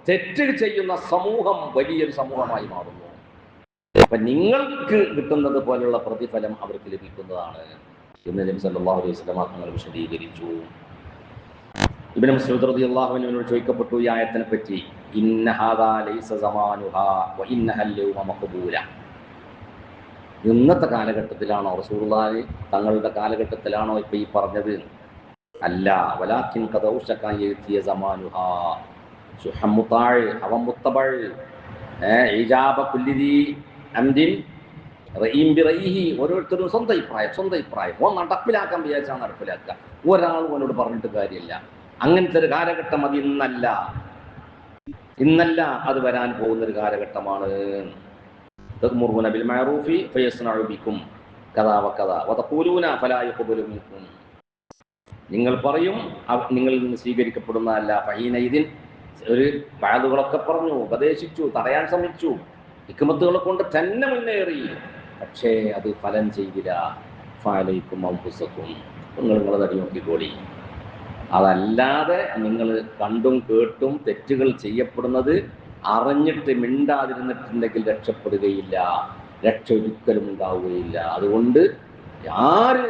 തെറ്റ് ചെയ്യുന്ന സമൂഹം വലിയൊരു സമൂഹമായി മാറുന്നു. അപ്പൊ നിങ്ങൾക്ക് കിട്ടുന്നത് പോലുള്ള പ്രതിഫലം അവർക്ക് ലഭിക്കുന്നതാണ് എന്ന് നബി സല്ലല്ലാഹു അലൈഹി വസല്ലം തങ്ങൾ വിശദീകരിച്ചു. ഇബ്നു മസ്ഊദ് റളിയല്ലാഹു അൻഹുവിനോട് ചോദിക്കപ്പെട്ടു ഈ ആയത്തിനെ പറ്റി. ഇന്ന ഹാദാ ലൈസ സമാനുഹാ വ ഇന്നഹൽ യൗമ മഖ്ബൂല, ഇന്നത്തെ കാലഘട്ടത്തിലാണോ റസൂലുള്ളാഹി തങ്ങളുടെ കാലഘട്ടത്തിലാണോ ഇപ്പൊ ഈ പറഞ്ഞത്? അല്ല. വലാക്കിൻ ഖദ ഔശക യഅതിയ സമാനുഹാ സുഹമ്മുതാഴ് അവമുത്തബൾ ഇജാബ കുല്ലിദി അംദിൻ റഈം ബിറഈഹി. ഓരോരുത്തരും സ്വന്തം അഭിപ്രായം ഓൻ നടപ്പിലാക്കാൻ വിചാരിച്ചാൽ നടപ്പിലാക്കുക. ഒരാളും അവനോട് പറഞ്ഞിട്ട് കാര്യമില്ല. അങ്ങനത്തെ ഒരു കാലഘട്ടം അത് ഇന്നല്ല അത് വരാൻ പോകുന്നൊരു കാലഘട്ടമാണ്. തഅ്മുറൂന ബിൽ മഅറൂഫി ഫയസ്നഉ ബികും കദാ വകദാ വതഖൂലൂന ഫലാ യഖ്ബലു മിൻകും. നിങ്ങൾ പറയും, നിങ്ങളിൽ നിന്ന് സ്വീകരിക്കപ്പെടുന്നതല്ല. ഫഹീനഇദിൻ ഒരു വഅദുകളൊക്കെ പറഞ്ഞു, ഉപദേശിച്ചു, തടയാൻ ശ്രമിച്ചു, ഹിക്മത്തുകളെ കൊണ്ട് തന്നെ മുന്നേറി. പക്ഷേ അത് ഫലം ചെയ്തില്ല. ഫഅലൈക്കും അൻഫുസക്കും, നിങ്ങൾ തടി നോക്കിക്കോളി. അതല്ലാതെ നിങ്ങൾ കണ്ടും കേട്ടും തെറ്റുകൾ ചെയ്യപ്പെടുന്നത് അറിഞ്ഞിട്ട് മിണ്ടാതിരുന്നിട്ടുണ്ടെങ്കിൽ രക്ഷപ്പെടുകയില്ല, രക്ഷ ഒരിക്കലും ഉണ്ടാവുകയില്ല. അതുകൊണ്ട് ആര്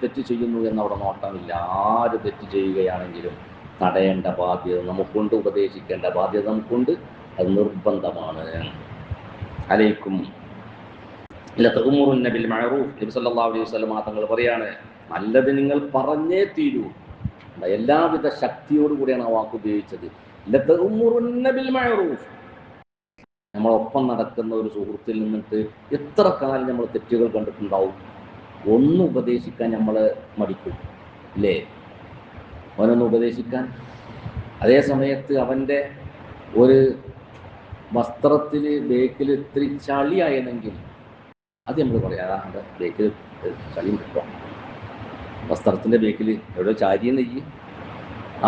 തെറ്റ് ചെയ്യുന്നു എന്നവിടെ നോട്ടമില്ല. ആര് തെറ്റ് ചെയ്യുകയാണെങ്കിലും തടയേണ്ട ബാധ്യത നമുക്കുണ്ട്, ഉപദേശിക്കേണ്ട ബാധ്യത നമുക്കുണ്ട്. അത് നിർബന്ധമാണ്. അലൈക്കും ലതഅ്മുറുന്ന ബിൽ മഅറൂഫ്. നബി സല്ലല്ലാഹു അലൈഹി വസല്ലം തങ്ങൾ പറയാണ്, നല്ലത് നിങ്ങൾ പറഞ്ഞേ തീരൂ. എല്ലാവിധ ശക്തിയോടുകൂടിയാണ് ആ വാക്ക് ഉപയോഗിച്ചത്. ലതഅ്മുറുന്ന ബിൽ മഅറൂഫ്. നമ്മളൊപ്പം നടക്കുന്ന ഒരു സുഹൃത്തിൽ നിന്നിട്ട് എത്ര കാലം നമ്മൾ തെറ്റുകൾ കണ്ടിട്ടുണ്ടാവും. ഒന്ന് ഉപദേശിക്കാൻ നമ്മൾ മടിക്കും, ഇല്ലേ? അവനൊന്ന് ഉപദേശിക്കാൻ. അതേ സമയത്ത് അവൻ്റെ ഒരു വസ്ത്രത്തിൽ ബേക്കിൽ ഇത്തിരി ചളിയായെങ്കിൽ അത് നമ്മൾ പറയാം, അവൻ്റെ ബേക്കിൽ ചളിയും കിട്ടും, വസ്ത്രത്തിൻ്റെ ബേക്കിൽ എവിടെ ചാരിയും നെയ്യ്,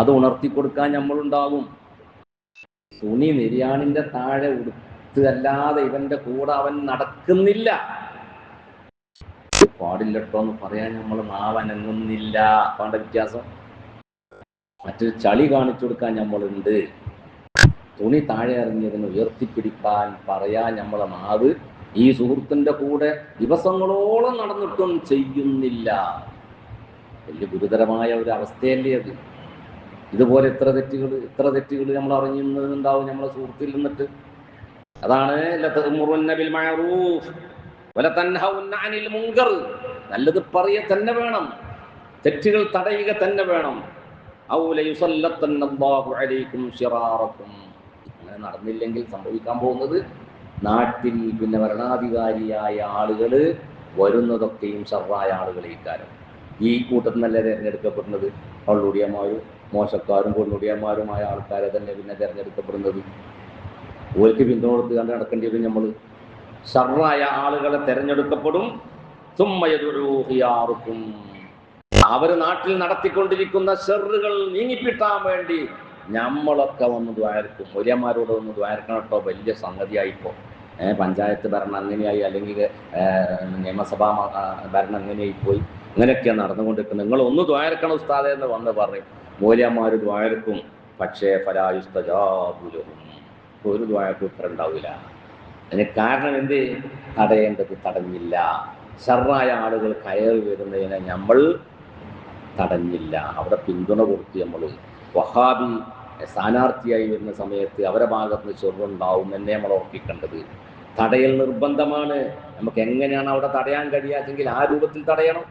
അത് ഉണർത്തി കൊടുക്കാൻ നമ്മളുണ്ടാകും. തുണി നെരിയാണിൻ്റെ താഴെ ഉടുത്ത് അല്ലാതെ ഇവൻ്റെ കൂടെ അവൻ നടക്കുന്നില്ല, പാടില്ലട്ടോ എന്ന് പറയാൻ നമ്മൾ നാവനങ്ങുന്നില്ല. അപ്പാണ്ട വ്യത്യാസം. മറ്റൊരു ചളി കാണിച്ചു കൊടുക്കാൻ നമ്മളുണ്ട്. തുണി താഴെ ഇറങ്ങിയതിന് ഉയർത്തിപ്പിടിക്കാൻ പറയാൻ നമ്മളെ നാവ് ഈ സുഹൃത്തിൻ്റെ കൂടെ ദിവസങ്ങളോളം നടന്നിട്ടും ചെയ്യുന്നില്ല. വലിയ ഗുരുതരമായ ഒരു അവസ്ഥയല്ലേ അത്. ഇതുപോലെ എത്ര തെറ്റുകൾ നമ്മൾ അറിയുന്നുണ്ടാവും നമ്മളെ സുഹൃത്തിൽ നിന്നിട്ട്. അതാണ് ലതഅ്മുറുന്ന ബിൽ മഅറൂഫ് വലതൻഹൗന അനിൽ മുൻകർ. നല്ലത് പറയുക തന്നെ വേണം, തെറ്റുകൾ തടയുക തന്നെ വേണം. ഔ ലയുസല്ലത്തന്നല്ലാഹു അലൈക്കും ശിറാറക്കും. അങ്ങനെ നടന്നില്ലെങ്കിൽ സംഭവിക്കാൻ പോകുന്നത്, നാട്ടിൽ പിന്നെ ഭരണാധികാരിയായ ആളുകൾ വരുന്നതൊക്കെയും ഷർറായ ആളുകളേക്കാരം. ഈ കൂട്ടത്തിൽ നല്ല തിരഞ്ഞെടുക്കപ്പെടുന്നത് കള്ളുടിയന്മാരും മോശക്കാരും കൊള്ളുടിയന്മാരുമായ ആൾക്കാരെ തന്നെ പിന്നെ തിരഞ്ഞെടുക്കപ്പെടുന്നത്. ഓർക്ക് പിന്തുണ കൊടുത്ത് കണ്ട് നടക്കേണ്ടി വരും നമ്മൾ. ഷർറായ ആളുകളെ തിരഞ്ഞെടുക്കപ്പെടും. സുമ്മയതുക്കും അവർ നാട്ടിൽ നടത്തിക്കൊണ്ടിരിക്കുന്ന ഷെറുകൾ നീങ്ങിപ്പിട്ടാൻ വേണ്ടി നമ്മളൊക്കെ വന്ന് ദ്വാരക്കും. മൊലിയന്മാരോട് വന്ന് ദ്വാരക്കണം കേട്ടോ, വലിയ സംഗതിയായിപ്പോൾ. പഞ്ചായത്ത് ഭരണം അങ്ങനെയായി, അല്ലെങ്കിൽ നിയമസഭാ ഭരണം അങ്ങനെയായിപ്പോയി, ഇങ്ങനെയൊക്കെയാണ് നടന്നുകൊണ്ടിരിക്കുന്നത്. നിങ്ങളൊന്ന് ദ്വാരക്കണം ഉസ്താദേ എന്ന് വന്ന് പറയും. മൗലവിമാർ ദ്വാരക്കും, പക്ഷേ ഫലായുസ്തജാബുലഹും, ഒരു ദ്വാരക്കും ഉത്തരം ഉണ്ടാവില്ല. അതിന് കാരണം എന്ത്? തടയേണ്ടത് തടഞ്ഞില്ല. ഷർറായ ആളുകൾ കയറി വരുന്നതിനെ നമ്മൾ തടഞ്ഞില്ല, അവിടെ പിന്തുണ കൊടുത്ത് നമ്മൾ. വഹാബി സ്ഥാനാർത്ഥിയായി വരുന്ന സമയത്ത് അവരെ ഭാഗത്ത് നിന്ന് ചെറുണ്ടാവും എന്നെ നമ്മൾ ഓർപ്പിക്കേണ്ടത്. തടയൽ നിർബന്ധമാണ്. നമുക്ക് എങ്ങനെയാണ് അവിടെ തടയാൻ കഴിയാതെങ്കിൽ ആ രൂപത്തിൽ തടയണം.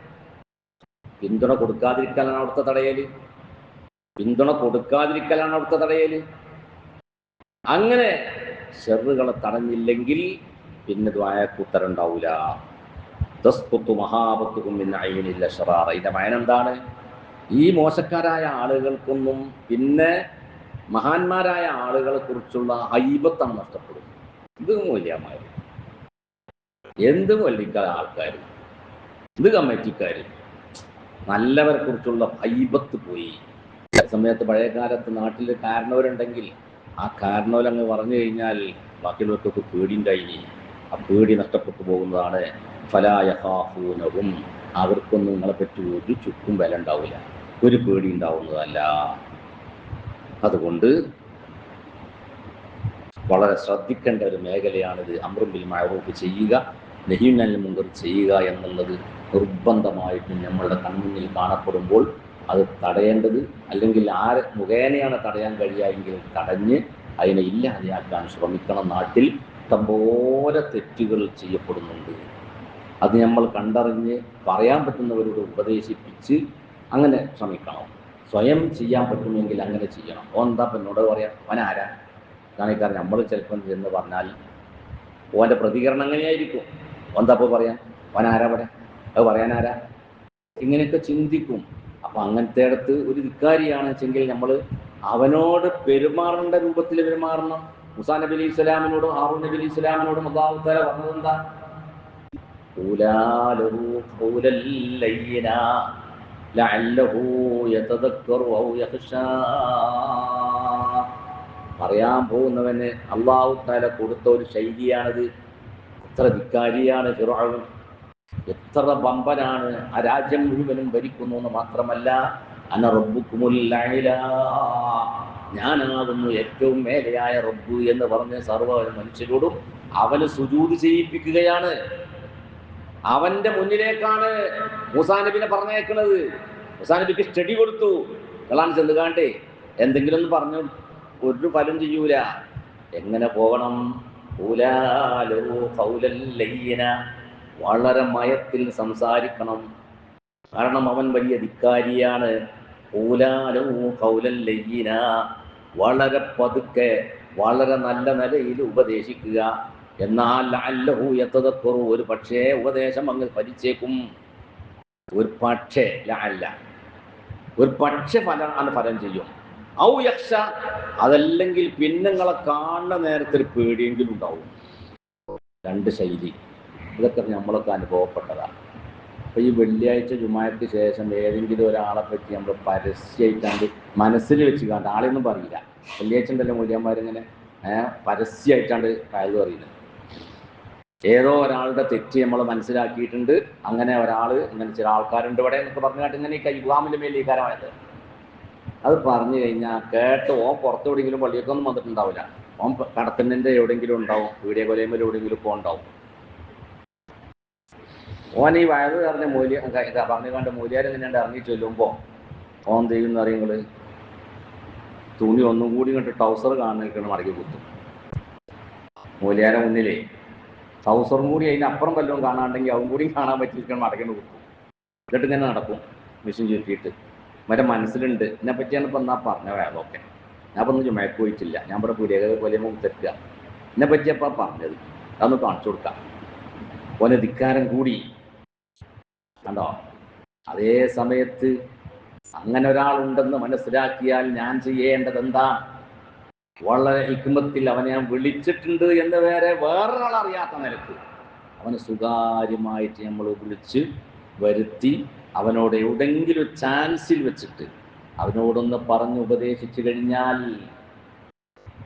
പിന്തുണ കൊടുക്കാതിരിക്കലാണ് അവിടുത്തെ തടയൽ. അങ്ങനെ ഷെറുകളെ തടഞ്ഞില്ലെങ്കിൽ പിന്നെ ദ്വായക്ക് ഉത്തരം ഉണ്ടാവില്ല. തസ്ഖുതു മഹാബത്തുകും മിൻ ഐനിൽ അശ്റാർ. ഇതിന്റെ മയൻ എന്താണ്? ഈ മോശക്കാരായ ആളുകൾക്കൊന്നും പിന്നെ മഹാന്മാരായ ആളുകളെ കുറിച്ചുള്ള ഹൈബത്താണ് നഷ്ടപ്പെടും. ഇത് മൂല്യമാര്, എന്ത് വല്ലിക്ക ആൾക്കാർ, ഇത് കമ്മിറ്റിക്കാർ, നല്ലവരെ കുറിച്ചുള്ള ഹൈബത്ത് പോയി. സമയത്ത് പഴയ കാലത്ത് നാട്ടിൽ കാരണവരുണ്ടെങ്കിൽ ആ കാരണവരങ്ങ് പറഞ്ഞു കഴിഞ്ഞാൽ ബാക്കിയുള്ളവർക്കൊക്കെ പേടിയുണ്ടായിനി. ആ പേടി നഷ്ടപ്പെട്ടു പോകുന്നതാണ്. ഫലാ യഖാഫൂനഹും, അവർക്കൊന്നും നിങ്ങളെപ്പറ്റി ഒരു ചുക്കും വില ഉണ്ടാവില്ല, ഒരു പേടി ഉണ്ടാവുന്നതല്ല. അതുകൊണ്ട് വളരെ ശ്രദ്ധിക്കേണ്ട ഒരു മേഖലയാണിത്. അംറും ബിൽ മഅറൂഫ് ചെയ്യുക, നഹ്യുൻ അനിൽ മുൻകർ ചെയ്യുക എന്നുള്ളത് നിർബന്ധമായിട്ടും നമ്മളുടെ കൺമുന്നിൽ കാണപ്പെടുമ്പോൾ അത് തടയേണ്ടത്, അല്ലെങ്കിൽ ആര് മുഖേനയാണ് തടയാൻ കഴിയുമെങ്കിൽ തടഞ്ഞ് അതിനെ ഇല്ലാതെയാക്കാൻ ശ്രമിക്കണം. നാട്ടിൽ ഇഷ്ടംപോലെ തെറ്റുകൾ ചെയ്യപ്പെടുന്നുണ്ട്. അത് നമ്മൾ കണ്ടറിഞ്ഞ് പറയാൻ പറ്റുന്നവരോട് ഉപദേശിപ്പിച്ച് അങ്ങനെ ശ്രമിക്കണം. സ്വയം ചെയ്യാൻ പറ്റുമെങ്കിൽ അങ്ങനെ ചെയ്യണം. ഓൻ എന്താ ഇപ്പം എന്നോട് പറയാം, ഓൻ ആരാ കാണിക്കാറ്? നമ്മൾ ചിലപ്പം എന്ന് പറഞ്ഞാൽ ഓൻ്റെ പ്രതികരണം എങ്ങനെയായിരിക്കും? എന്താ ഇപ്പോൾ പറയാം, ഓൻ ആരാ പറയാം, അത് പറയാൻ ആരാ? ഇങ്ങനെയൊക്കെ ചിന്തിക്കും. അപ്പം അങ്ങനത്തെ അടുത്ത് ഒരു ധിക്കാരിയാണ് വെച്ചെങ്കിൽ നമ്മൾ അവനോട് പെരുമാറേണ്ട രൂപത്തിൽ പെരുമാറണം. മുസാ നബി അലൈഹി സ്വലാമിനോടും ഹാറൂൻ നബി അലൈഹി സ്വലാമിനോടും അല്ലാഹു തആല പറഞ്ഞതെന്താ? പറയാൻ പോകുന്നവന് അല്ലാഹു തആല കൊടുത്ത ഒരു ശൈലിയാണിത്. എത്ര ധിക്കാരിയാണ് ഫിർഔൻ, എത്ര ബമ്പനാണ്, ആ രാജ്യം മുഴുവനും ഭരിക്കുന്നു എന്ന് മാത്രമല്ല, അന റബ്ബുക്കുമുൽ അഅ്ലാ, ഞാനാകുന്നു ഏറ്റവും മേലെയായ റബ്ബ് എന്ന് പറഞ്ഞ് സർവ്വ മനുഷ്യരോടും അവന് സുജൂദ് ചെയ്യിപ്പിക്കുകയാണ്. അവന്റെ മുന്നിലേക്കാണ് മൂസാ നബിനെ പറഞ്ഞേക്കുന്നത്. മൂസാ നബിക്ക് സ്റ്റഡി കൊടുത്തു. കളാൻ ചെന്ന് കാണ്ടേ എന്തെങ്കിലും ഒന്ന് പറഞ്ഞു ഒരു ഫലം ചെയ്യൂല. എങ്ങനെ പോകണം? വളരെ മയത്തിൽ സംസാരിക്കണം. കാരണം അവൻ വലിയ ധിക്കാരിയാണ്. വളരെ പതുക്കെ വളരെ നല്ല നിലയിൽ ഉപദേശിക്കുക. എന്നാൽ ലഅല്ലഹു യതദക്കറു, ഒരു പക്ഷേ ഉപദേശം അങ്ങ് ഫലിച്ചേക്കും. ഒരു പക്ഷേ ലഅല്ല, ഒരു പക്ഷേ ഫലം ചെയ്യും. ഔ യഖ്ശ, അതല്ലെങ്കിൽ പിന്നെ നിങ്ങളെ കാണുന്ന നേരത്തെ ഒരു പേടിയെങ്കിലും ഉണ്ടാവും. രണ്ട് ശൈലി, ഇതൊക്കെ നമ്മളൊക്കെ അനുഭവപ്പെട്ടതാണ്. അപ്പോൾ ഈ വെള്ളിയാഴ്ച ജുമാക്ക് ശേഷം ഏതെങ്കിലും ഒരാളെ പറ്റി നമ്മൾ പരസ്യമായിട്ടാണ്ട് മനസ്സിൽ വെച്ച് കണ്ട്, ആളെയൊന്നും പറയില്ല. വെള്ളിയാഴ്ച ഉണ്ടല്ലോ മൂല്യന്മാരിങ്ങനെ പരസ്യമായിട്ടാണ്ട് കയറ് പറയുന്നത്. ഏതോ ഒരാളുടെ തെറ്റ് നമ്മൾ മനസ്സിലാക്കിയിട്ടുണ്ട്, അങ്ങനെ ഒരാൾ ഇങ്ങനെ ചില ആൾക്കാരുണ്ട് ഇവിടെ എന്നൊക്കെ പറഞ്ഞിട്ട് ഇങ്ങനെ ഈ യുവാമിൻ്റെ മേൽ ഈകാരമായത്. അത് പറഞ്ഞു കഴിഞ്ഞാൽ കേട്ട് ഓൻ പുറത്തെവിടെയെങ്കിലും പള്ളിയൊക്കൊന്നും വന്നിട്ടുണ്ടാവില്ല. ഓൻ കടത്തിൻ്റെ എവിടെയെങ്കിലും ഉണ്ടാവും, വീഡിയോ കൊലയുമ്പോൾ എവിടെയെങ്കിലും ഇപ്പോൾ ഉണ്ടാവും. ഓൻ ഈ വയത് പറഞ്ഞ പറഞ്ഞു കണ്ട് മൂല്യാർ ഇങ്ങനെ ഇറങ്ങി ചൊല്ലുമ്പോൾ ഓൻ ചെയ്യുന്ന അറിയങ്ങൾ തുണി ഒന്നും കൂടി ഇങ്ങോട്ട് ടൗസർ കാണുന്ന മടക്കി കുത്തും. മൂല്യാരെ മുന്നിലേ ടൗസറും കൂടി അതിനപ്പുറം വല്ലതും കാണാണ്ടെങ്കിൽ അതും കൂടി കാണാൻ പറ്റിയിരിക്കണം മടക്കിന് കുത്തും. എന്നിട്ട് ഇങ്ങനെ നടക്കും മെഷീൻ ചുറ്റിയിട്ട്. മറ്റേ മനസ്സിലുണ്ട് എന്നെ പറ്റിയാണ് ഇപ്പം എന്നാ പറഞ്ഞ വേഗമൊക്കെ. ഞാൻ ഇപ്പം ഒന്നും ചുമക്ക് പോയിട്ടില്ല, ഞാൻ ഇവിടെ പുതിയ പോലെ തെറ്റുക, എന്നെ പറ്റിയപ്പോൾ പറഞ്ഞത് അതൊന്ന് കാണിച്ചു കൊടുക്കാം. ഓനെ ധിക്കാരം കൂടി കണ്ടോ. അതേ സമയത്ത് അങ്ങനെ ഒരാളുണ്ടെന്ന് മനസ്സിലാക്കിയാൽ ഞാൻ ചെയ്യേണ്ടത് എന്താ? വളരെ ഹിക്മത്തിൽ അവനെ ഞാൻ വിളിച്ചിട്ടുണ്ട് എന്ന് വേറൊരാളറിയാത്ത നിലക്ക് അവന് സ്വകാര്യമായിട്ട് നമ്മൾ വിളിച്ച് വരുത്തി അവനോട് എവിടെങ്കിലും ചാൻസിൽ വെച്ചിട്ട് അവനോടൊന്ന് പറഞ്ഞ് ഉപദേശിച്ചു കഴിഞ്ഞാൽ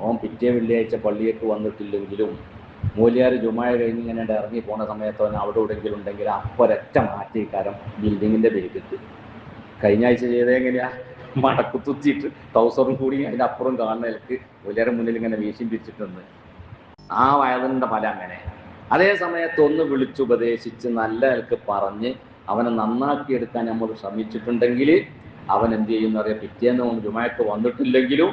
ഓൻ പിറ്റേ വെള്ളിയാഴ്ച പള്ളിയേക്ക് വന്നിട്ടില്ലെങ്കിലും മൂല്യാർ ജുമായ കഴിഞ്ഞ് ഇങ്ങനെ ഇറങ്ങി പോണ സമയത്ത് അവൻ അവിടെ എവിടെയെങ്കിലും ഉണ്ടെങ്കിൽ അപ്പൊരൊറ്റ മാറ്റിക്കാരം ബിൽഡിങ്ങിൻ്റെ ബേക്കിട്ട്. കഴിഞ്ഞ ആഴ്ച ചെയ്തെങ്ങനെയാ മടക്കുത്തുത്തിയിട്ട് ടൗസറും കൂടി അതിൻ്റെ അപ്പുറം കാണുന്നതിലേക്ക് മൂല്യാരുടെ മുന്നിൽ ഇങ്ങനെ വീശിയും പിരിച്ചിട്ടുണ്ട്. ആ വയതിൻ്റെ ഫലം അങ്ങനെ. അതേ സമയത്ത് ഒന്ന് വിളിച്ചുപദേശിച്ച് നല്ല നിലക്ക് പറഞ്ഞ് അവനെ നന്നാക്കിയെടുക്കാൻ നമ്മൾ ശ്രമിച്ചിട്ടുണ്ടെങ്കിൽ അവൻ എന്ത് ചെയ്യുന്ന അറിയാം, പിറ്റേന്ന് ജുമാക്ക് വന്നിട്ടില്ലെങ്കിലും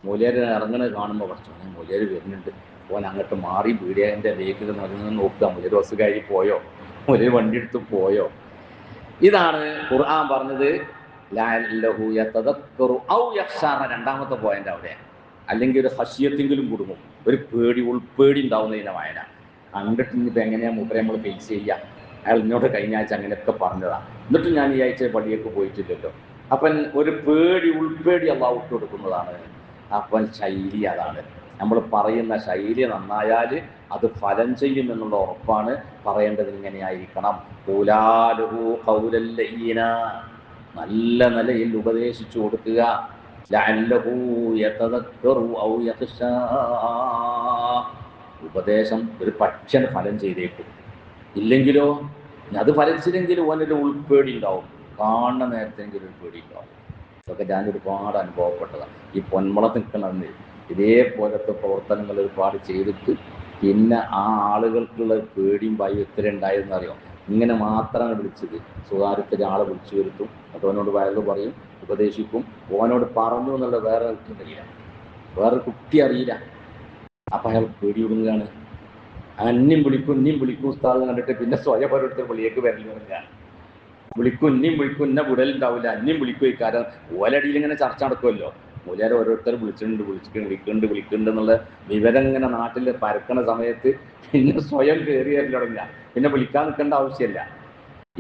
മൂല്യാർ ഇറങ്ങണത് കാണുമ്പോൾ കുറച്ച് മൂല്യാർ വരുന്നുണ്ട്, ഓൻ അങ്ങോട്ട് മാറി പീഡിയൻ്റെ വേക്കിൽ നിന്ന് നോക്കുക, മൂല്യാർ ബസ് കയറി പോയോ, മൂല്യാർ വണ്ടി എടുത്ത് പോയോ. ഇതാണ് ഖുർആൻ പറഞ്ഞത് ലഅല്ലഹു യതദക്കറു ഔ യഖ്ശ. രണ്ടാമത്തെ പോയിന്റ് അവിടെ. അല്ലെങ്കിൽ ഒരു ഹശിയത്തെങ്കിലും കുടുങ്ങും, ഒരു പേടി ഉൾപ്പേടി ഉണ്ടാവുന്നതിൻ്റെ വായന കണ്ടിട്ട് ഇനിയിപ്പോൾ എങ്ങനെയാണ് മൂപ്പരെ നമ്മൾ ഫേസ് ചെയ്യുക? അയാൾ ഇങ്ങോട്ട് കഴിഞ്ഞ ആഴ്ച അങ്ങനെയൊക്കെ പറഞ്ഞതാണ്, എന്നിട്ട് ഞാൻ ഈ ആഴ്ച പള്ളിയൊക്കെ പോയിട്ടില്ലല്ലോ. അപ്പം ഒരു പേടി ഉൾപ്പേടി അള്ളാഹു വിട്ടു കൊടുക്കുന്നതാണ്. അപ്പം ശൈലി അതാണ്. നമ്മൾ പറയുന്ന ശൈലി നന്നായാൽ അത് ഫലം ചെയ്യുമെന്നുള്ള ഉറപ്പാണ്. പറയേണ്ടത് ഇങ്ങനെയായിരിക്കണം. ഖൗലാലുഹു ഖൗലൻ ലയ്യിന, നല്ല നിലയിൽ ഉപദേശിച്ചു കൊടുക്കുക. ലഅല്ലഹു യതദക്കറു ഔ യഖ്ശാ, ഉപദേശം ഒരു പക്ഷേ ഫലം ചെയ്തേക്കും. ഇല്ലെങ്കിലോ അത് ഫലിച്ചില്ലെങ്കിലും ഓനൊരു ഉൾപ്പേടി ഉണ്ടാവും, കാണുന്ന നേരത്തെങ്കിലും ഒരു പേടി ഉണ്ടാവും. ഇതൊക്കെ ഞാൻ ഒരുപാട് അനുഭവപ്പെട്ടതാണ്. ഈ പൊന്മുളത്ത് നിൽക്കണമെന്ന് ഇതേപോലത്തെ പ്രവർത്തനങ്ങൾ ഒരുപാട് ചെയ്തിട്ട് പിന്നെ ആ ആളുകൾക്കുള്ള പേടിയും ഭയം എത്ര ഉണ്ടായതെന്ന് അറിയാം. ഇങ്ങനെ മാത്രമാണ് വിളിച്ചത്. സ്വകാര്യത്തിൽ ആളെ വിളിച്ചു വരുത്തും, എന്നിട്ട് ഓനോട് വയലു പറയും, ഉപദേശിക്കും. ഓനോട് പറഞ്ഞു എന്നുള്ള വേറെ അറിയില്ല, വേറെ കുട്ടി അറിയില്ല. അപ്പം അയാൾ പേടി വിടുന്നതാണ്. അന്യം വിളിക്കും ഉസ്താദ് കണ്ടിട്ട് പിന്നെ സ്വയം ഓരോരുത്തർ വിളിയേക്ക് വരലുകയാണ്. വിളിക്കും ഇനിയും വിളിക്കും, ഇന്ന വിടലുണ്ടാവില്ല, ഇനിയും വിളിക്കും. കാരണം ഓലടിയിൽ ഇങ്ങനെ ചർച്ച നടക്കുമല്ലോ. മൂലയാരെ ഓരോരുത്തർ വിളിക്കുന്നുണ്ട് എന്നുള്ള വിവരം ഇങ്ങനെ നാട്ടിൽ പരക്കണ സമയത്ത് പിന്നെ സ്വയം കയറിയല്ലോ തുടങ്ങില്ല, പിന്നെ വിളിക്കാൻ നിൽക്കേണ്ട ആവശ്യമില്ല.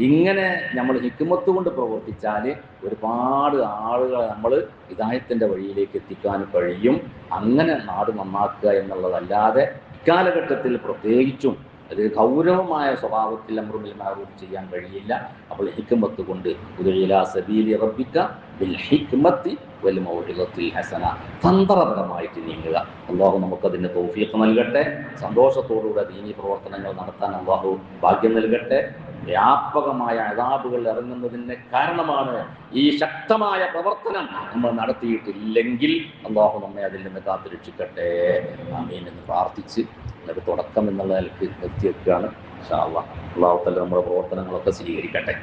ഇങ്ങനെ നമ്മൾ ഹിക്മത്ത് കൊണ്ട് പ്രവർത്തിച്ചാൽ ഒരുപാട് ആളുകളെ നമ്മൾ ഹിദായത്തിൻ്റെ വഴിയിലേക്ക് എത്തിക്കാൻ കഴിയും. അങ്ങനെ നാട് നന്നാക്കുക എന്നുള്ളതല്ലാതെ ഇക്കാലഘട്ടത്തിൽ പ്രത്യേകിച്ചും അത് ഗൗരവമായ സ്വഭാവത്തിൽ അംറുൽ മഅറൂഫ് ചെയ്യാൻ കഴിയില്ല. അപ്പോൾ ഹിക്മത്ത് കൊണ്ട് ഉദഇലാ സബീലി റബ്ബിക ബിൽ ഹിക്മത്തി വൽ മൗഇദത്തിൽ ഹസന, തന്ത്രപരമായിട്ട് നീങ്ങുക. അല്ലാഹു നമുക്കതിന് തൗഫീഖ് നൽകട്ടെ. സന്തോഷത്തോടുകൂടെ ദീനീ പ്രവർത്തനങ്ങൾ നടത്താൻ അല്ലാഹു ഭാഗ്യം നൽകട്ടെ. വ്യാപകമായ അദാബുകൾ ഇറങ്ങുന്നതിന് കാരണമാണ് ഈ ശക്തമായ പ്രവർത്തനം നമ്മൾ നടത്തിയിട്ടില്ലെങ്കിൽ അല്ലാഹു നമ്മെ അതിൽ നിന്ന് കാത്തുരക്ഷിക്കട്ടെ. ആമീൻ എന്ന് പ്രാർത്ഥിച്ച് ഒരു തുടക്കം എന്നുള്ള നിലക്ക് നിർത്തി വെക്കുകയാണ്. ഇൻഷാ അല്ലാഹ്. അല്ലാഹു തആല നമ്മുടെ പ്രവർത്തനങ്ങളൊക്കെ സ്വീകരിക്കട്ടെ.